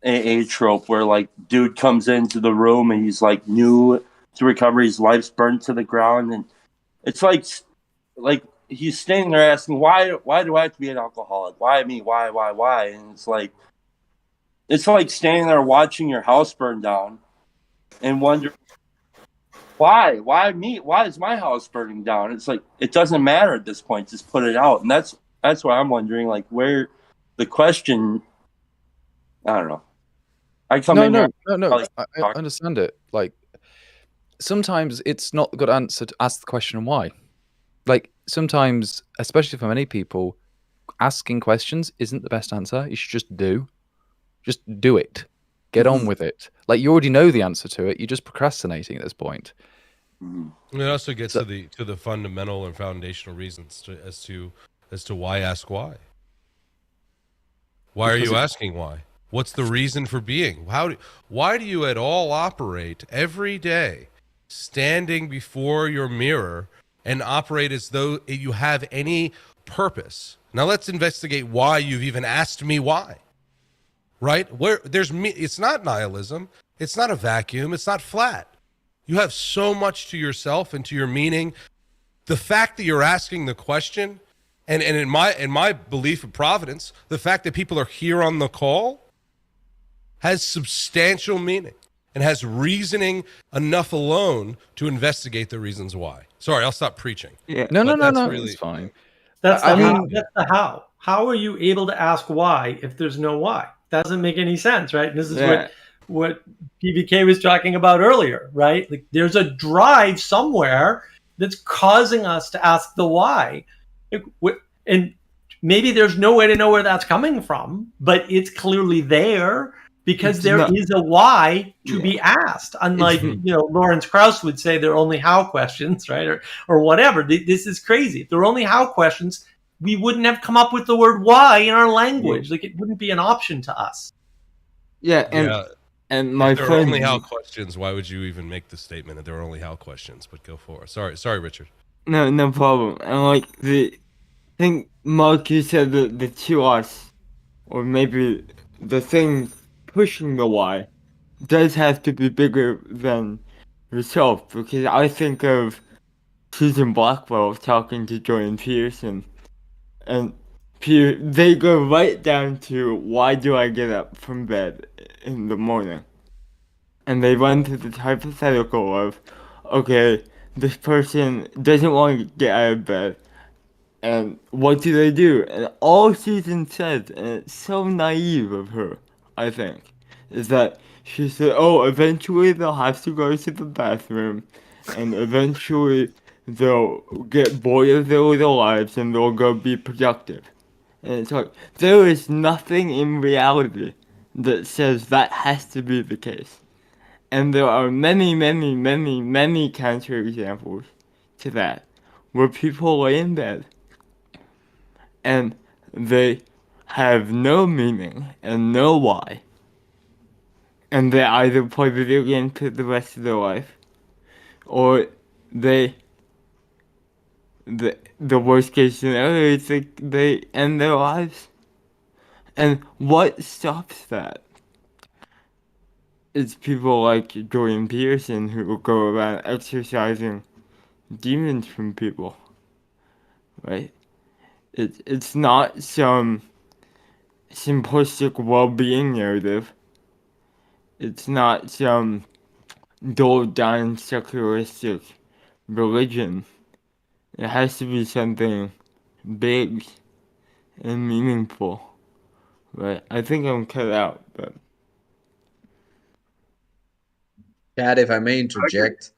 AA trope where, like, dude comes into the room and he's like new to recovery, his life's burned to the ground, and it's like he's standing there asking, why do I have to be an alcoholic? Why me? Why? And it's like standing there watching your house burn down and wonder, why me? Why is my house burning down? It's like, it doesn't matter at this point. Just put it out. And that's why I'm wondering, like, where the question, I don't know. No. I understand it. Like, sometimes it's not a good answer to ask the question why. Like, sometimes, especially for many people, asking questions isn't the best answer. You should just do it. Get on with it. Like, you already know the answer to it. You're just procrastinating at this point. It also gets to the fundamental and foundational reasons as to why ask why. Why are you asking why? What's the reason for being? Why do you at all operate every day standing before your mirror and operate as though you have any purpose? Now let's investigate why you've even asked me why. Right? It's not nihilism. It's not a vacuum. It's not flat. You have so much to yourself and to your meaning. The fact that you're asking the question, and in my belief of providence, the fact that people are here on the call has substantial meaning and has reasoning enough alone to investigate the reasons why. Sorry, I'll stop preaching. Yeah. No. Really, it's fine. That's the how. How are you able to ask why if there's no why? That doesn't make any sense, right? And this is what PBK was talking about earlier, right? Like there's a drive somewhere that's causing us to ask the why. And maybe there's no way to know where that's coming from, but it's clearly there because there is a why to be asked. Unlike, Lawrence Krauss would say there are only how questions, right? Or whatever. This is crazy. If there were only how questions, we wouldn't have come up with the word why in our language. Like it wouldn't be an option to us. And my friend, there are only how questions. Why would you even make the statement that there are only how questions? But go for it. Sorry, Richard. No problem. And like I think Mark, you said that the two us, or maybe the thing pushing the why, does have to be bigger than yourself. Because I think of Susan Blackwell talking to Jordan Peterson, and they go right down to why do I get up from bed in the morning, and they run through the hypothetical of, okay, this person doesn't want to get out of bed, and what do? And all Susan says, and it's so naive of her, I think, is that she said, oh, eventually they'll have to go to the bathroom, and eventually they'll get bored of their little lives and they'll go be productive. And it's like, there is nothing in reality that says that has to be the case. And there are many, many, many, many counter examples to that, where people lay in bed and they have no meaning and no why. And they either play video games for the rest of their life, or the worst case scenario is they end their lives. And what stops that? It's people like Jordan Peterson who will go around exorcising demons from people, right? It's not some simplistic well-being narrative. It's not some dulled-down secularistic religion. It has to be something big and meaningful, right? I think I'm cut out, but... Chad, if I may interject,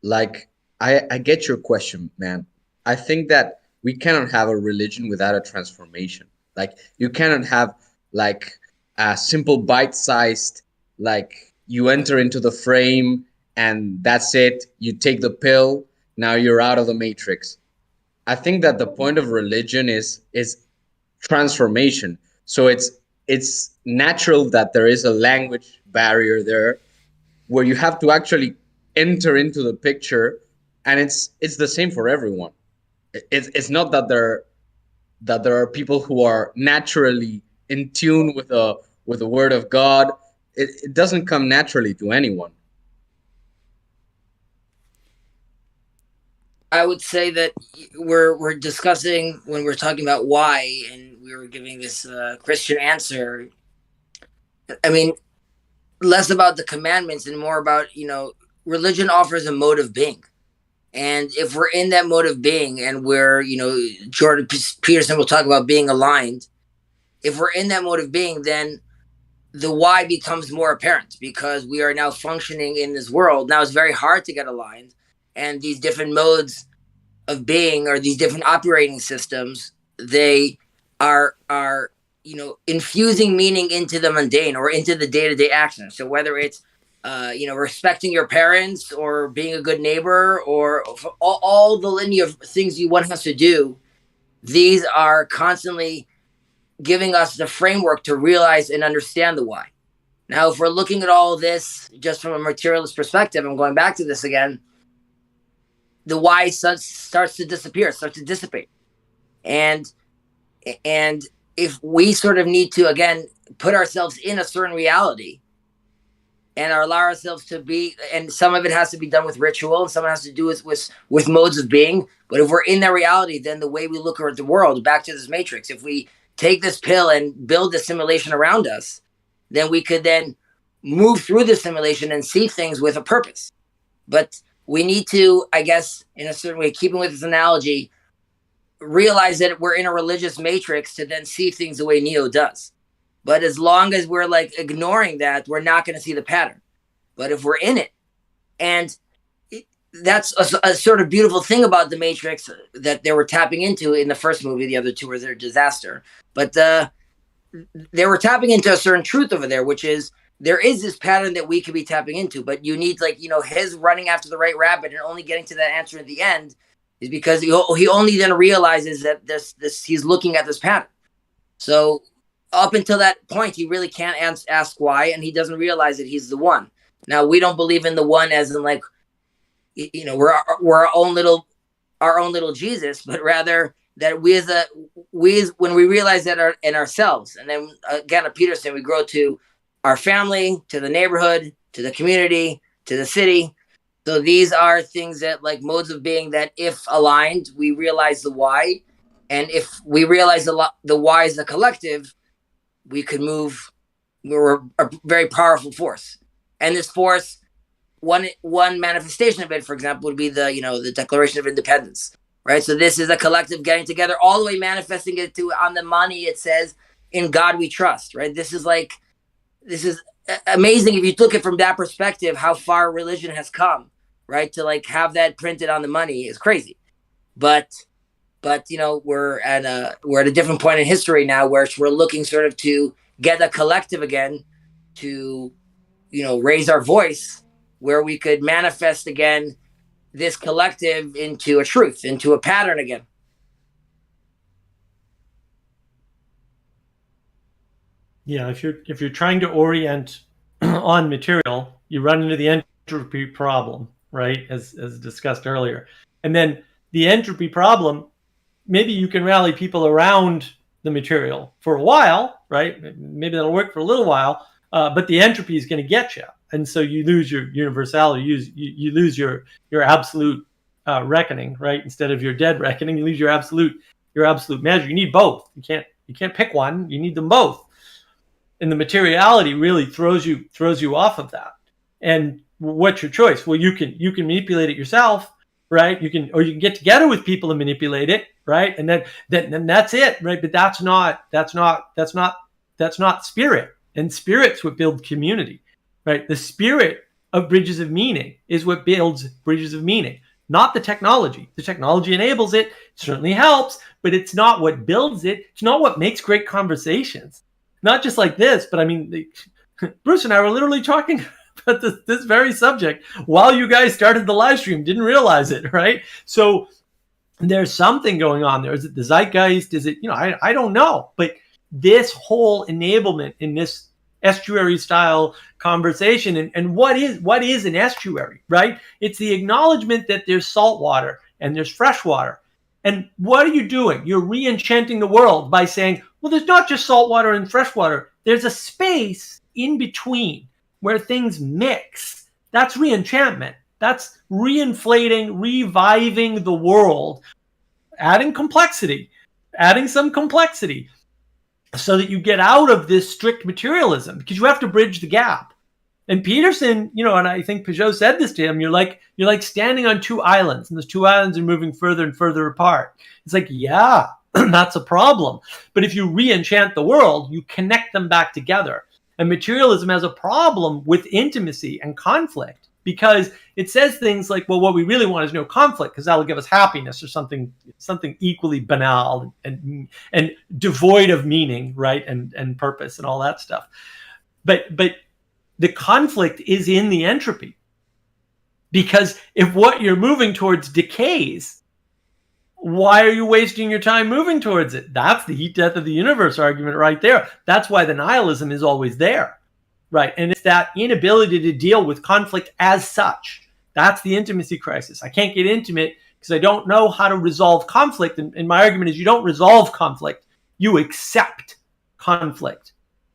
like, I get your question, man. I think that we cannot have a religion without a transformation. Like, you cannot have, like, a simple bite-sized, like, you enter into the frame and that's it. You take the pill, now you're out of the matrix. I think that the point of religion is transformation. So it's natural that there is a language barrier there where you have to actually enter into the picture, and it's the same for everyone. It's not that there are people who are naturally in tune with the word of God. It doesn't come naturally to anyone. I would say that we're discussing when we're talking about why, and we were giving this Christian answer. I mean, less about the commandments and more about, religion offers a mode of being. And if we're in that mode of being and we're, Jordan Peterson will talk about being aligned. If we're in that mode of being, then the why becomes more apparent because we are now functioning in this world. Now it's very hard to get aligned. And these different modes of being or these different operating systems, they are infusing meaning into the mundane or into the day-to-day action. So whether it's, respecting your parents or being a good neighbor or all the lineage of things one has to do, these are constantly giving us the framework to realize and understand the why. Now, if we're looking at all of this just from a materialist perspective, I'm going back to this again, the why starts to disappear, starts to dissipate. And if we sort of need to, again, put ourselves in a certain reality and allow ourselves to be, and some of it has to be done with ritual and some of it has to do with modes of being. But if we're in that reality, then the way we look at the world, back to this matrix, if we take this pill and build the simulation around us, then we could then move through the simulation and see things with a purpose. But we need to, I guess, in a certain way, keeping with this analogy, realize that we're in a religious matrix to then see things the way Neo does. But as long as we're like ignoring that, we're not going to see the pattern. But if we're in it, and that's a sort of beautiful thing about the Matrix that they were tapping into in the first movie. The other two were their disaster, but they were tapping into a certain truth over there, which is there is this pattern that we could be tapping into, but you need, like, his running after the right rabbit and only getting to that answer at the end is because he only then realizes that he's looking at this pattern. So up until that point, he really can't ask why, and he doesn't realize that he's the one. Now, we don't believe in the one as in, like, we're our own little Jesus, but rather that when we realize that in ourselves, and then again at Peterson, we grow to our family, to the neighborhood, to the community, to the city. So these are things that, like, modes of being that, if aligned, we realize the why, and if we realize the why is the collective, we could move. We're a very powerful force, and this force. One manifestation of it, for example, would be the Declaration of Independence, right? So this is a collective getting together, all the way manifesting it to on the money. It says, "In God we trust," right? This is amazing if you look at it from that perspective. How far religion has come, right? To like have that printed on the money is crazy, but we're at a different point in history now where we're looking sort of to get a collective again to raise our voice, where we could manifest again this collective into a truth, into a pattern again. Yeah, if you're trying to orient on material, you run into the entropy problem, right? As discussed earlier. And then the entropy problem, maybe you can rally people around the material for a while, right? Maybe that'll work for a little while, but the entropy is going to get you. And so you lose your universality, you lose your absolute reckoning, right? Instead of your dead reckoning, you lose your absolute measure. You need both. You can't pick one. You need them both. And the materiality really throws you off of that. And what's your choice? Well, you can manipulate it yourself, right? You can get together with people and manipulate it, right? And then that's it, right? But that's not spirit. And spirit's what builds community. Right, the spirit of bridges of meaning is what builds bridges of meaning, not the technology. The technology enables it, certainly helps, but it's not what builds it. It's not what makes great conversations. Not just like this, but I mean, Bruce and I were literally talking about this very subject while you guys started the live stream. Didn't realize it, right? So there's something going on there. Is it the zeitgeist? Is it, I don't know. But this whole enablement in this estuary style conversation, and what is an estuary, right? It's the acknowledgement that there's salt water and there's fresh water. And what are you doing? You're re-enchanting the world by saying, well, there's not just salt water and fresh water. There's a space in between where things mix. That's re-enchantment. That's reinflating, reviving the world, adding some complexity, so that you get out of this strict materialism, because you have to bridge the gap. And Peterson, and I think Peugeot said this to him, you're like standing on two islands, and those two islands are moving further and further apart. It's like, yeah, that's a problem. But if you re-enchant the world, you connect them back together. And materialism has a problem with intimacy and conflict, because it says things like, well, what we really want is no conflict, because that'll give us happiness, or something equally banal and devoid of meaning, right? And purpose and all that stuff. But the conflict is in the entropy, because if what you're moving towards decays, why are you wasting your time moving towards it? That's the heat death of the universe argument right there. That's why the nihilism is always there. Right. And it's that inability to deal with conflict as such. That's the intimacy crisis. I can't get intimate because I don't know how to resolve conflict. And my argument is, you don't resolve conflict. You accept conflict.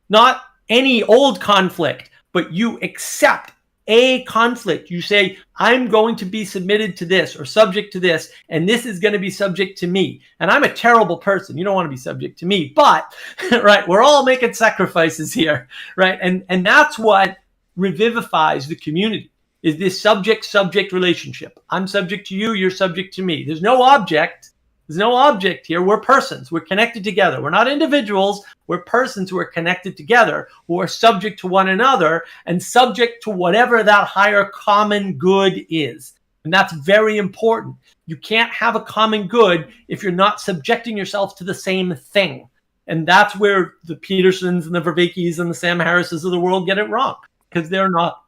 Not any old conflict, but you accept a conflict. You say, I'm going to be submitted to this or subject to this, and this is going to be subject to me. And I'm a terrible person. You don't want to be subject to me, but right, we're all making sacrifices here, right? And that's what revivifies the community, is this subject-subject relationship. I'm subject to you, you're subject to me. There's no object. There's no object here. We're persons. We're connected together. We're not individuals. We're persons who are connected together, who are subject to one another and subject to whatever that higher common good is. And that's very important. You can't have a common good if you're not subjecting yourself to the same thing. And that's where the Petersons and the Vervekis and the Sam Harrises of the world get it wrong, because they're not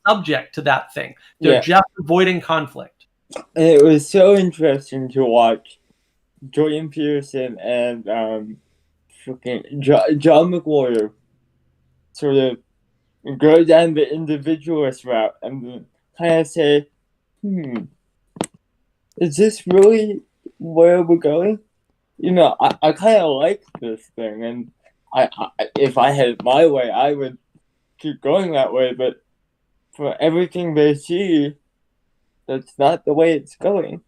subject to that thing. They're just avoiding conflict. And it was so interesting to watch Jordan Peterson and John McWhorter sort of go down the individualist route and kind of say, is this really where we're going? You know, I kind of like this thing, and I if I had it my way, I would keep going that way, but for everything they see, that's not the way it's going.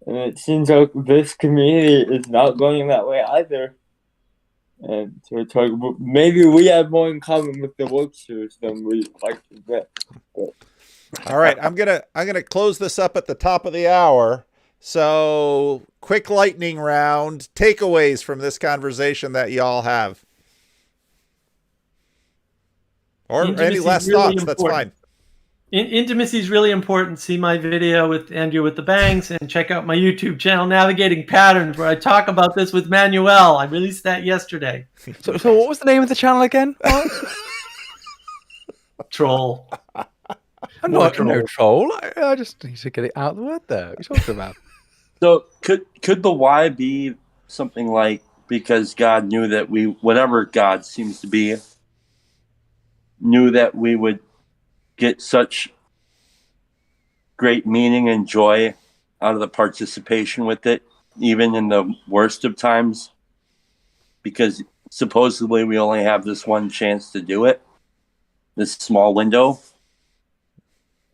And it seems like this community is not going that way either. And so we're talking, maybe we have more in common with the Worksters than we like to admit. All right, I'm gonna close this up at the top of the hour. So, quick lightning round, takeaways from this conversation that y'all have. Or any last thoughts, that's fine. Intimacy is really important. See my video with Andrew with the bangs and check out my YouTube channel, Navigating Patterns, where I talk about this with Manuel. I released that yesterday. So what was the name of the channel again? Troll. I'm not no troll. I just need to get it out of the word there. What are you talking about? So could the why be something like because God knew that we, whatever God seems to be, knew that we would get such great meaning and joy out of the participation with it, even in the worst of times, because supposedly we only have this one chance to do it, this small window,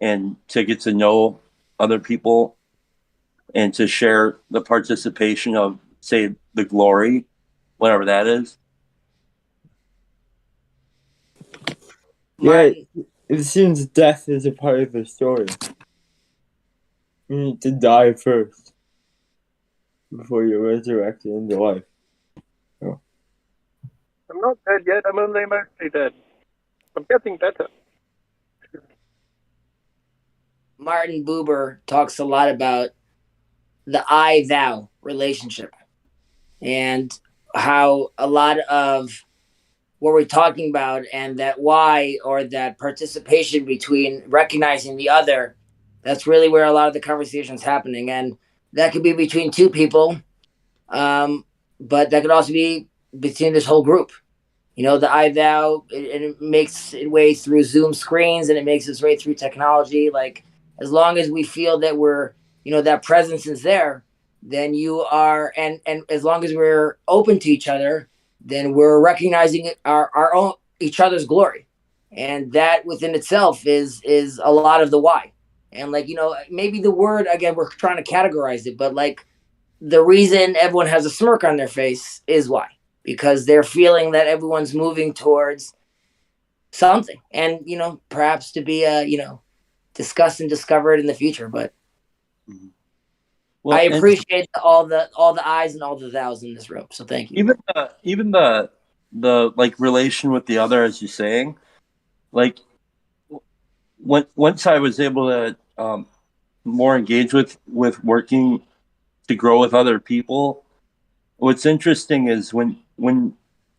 and to get to know other people and to share the participation of, say, the glory, whatever that is. Yeah, it seems death is a part of the story. You need to die first before you're resurrected into life. Oh. I'm not dead yet. I'm only mostly dead. I'm getting better. Martin Buber talks a lot about the I-thou relationship and how a lot of what we're talking about and that why, or that participation between recognizing the other, that's really where a lot of the conversation is happening. And that could be between two people, but that could also be between this whole group. You know, the I-thou, it makes its way through Zoom screens and it makes its way through technology. Like, as long as we feel that we're, you know, that presence is there, then you are, and as long as we're open to each other, then we're recognizing our own, each other's glory. And that within itself is a lot of the why. And like, you know, maybe the word, again, we're trying to categorize it, but like the reason everyone has a smirk on their face is why, because they're feeling that everyone's moving towards something, and, you know, perhaps to be, you know, discussed and discovered in the future. But well, I appreciate all the I's and all the thous in this room. So thank you. Even the like relation with the other, as you're saying, like once I was able to more engage with working to grow with other people, what's interesting is when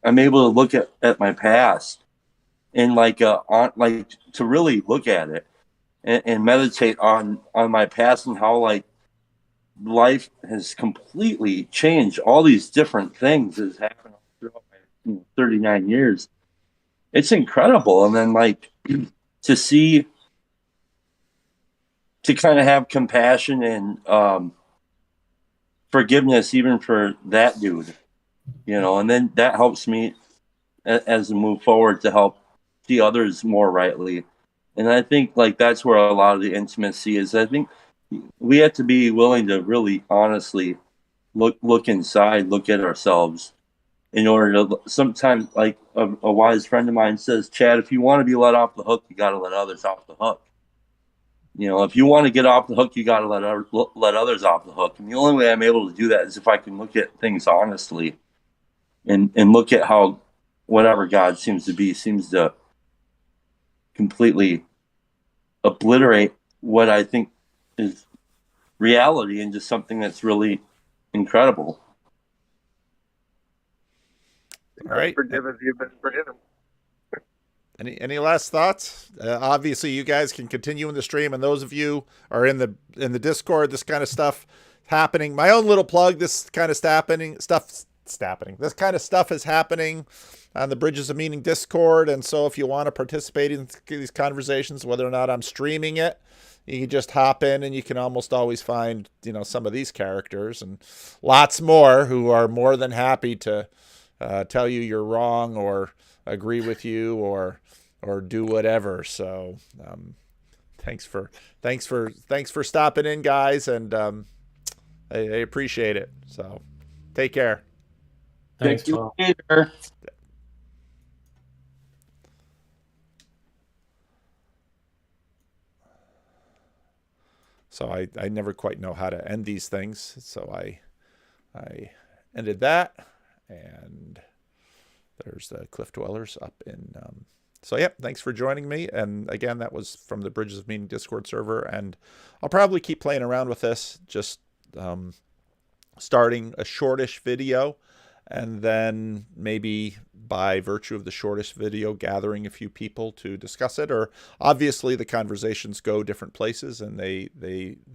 I'm able to look at my past and like to really look at it and meditate on my past and how like life has completely changed. All these different things has happened throughout my 39 years. It's incredible. And then like to see, to kind of have compassion and forgiveness even for that dude, you know, and then that helps me as I move forward to help see others more rightly. And I think like that's where a lot of the intimacy is. I think we have to be willing to really honestly look inside, look at ourselves in order to, sometimes like a wise friend of mine says, Chad, if you want to be let off the hook, you got to let others off the hook. You know, if you want to get off the hook, you got to let others off the hook. And the only way I'm able to do that is if I can look at things honestly, and look at how whatever God seems to completely obliterate what I think is reality and just something that's really incredible. All right. Forgive as you've been forgiven. Any last thoughts? Obviously, you guys can continue in the stream, and those of you are in the Discord, this kind of stuff happening. My own little plug: this kind of This kind of stuff is happening on the Bridges of Meaning Discord, and so if you want to participate in these conversations, whether or not I'm streaming it, you can just hop in, and you can almost always find some of these characters and lots more who are more than happy to tell you you're wrong or agree with you or do whatever. So thanks for stopping in, guys, and I appreciate it. So take care. Thanks, Thank you, Paul. Peter. So I never quite know how to end these things, so I ended that, and there's the Cliff Dwellers up in so yeah, thanks for joining me. And again, that was from the Bridges of Meaning Discord server, and I'll probably keep playing around with this, just starting a shortish video, and then maybe by virtue of the shortish video gathering a few people to discuss it. Or obviously the conversations go different places and they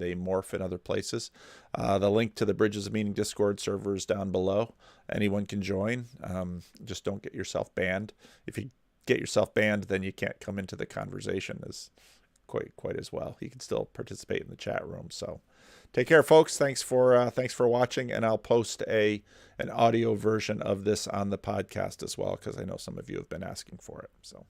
morph in other places. The link to the Bridges of Meaning Discord server is down below. Anyone can join. Just don't get yourself banned. If you get yourself banned, then you can't come into the conversation as quite as well. You can still participate in the chat room. So take care, folks. Thanks for watching, and I'll post an audio version of this on the podcast as well, because I know some of you have been asking for it. So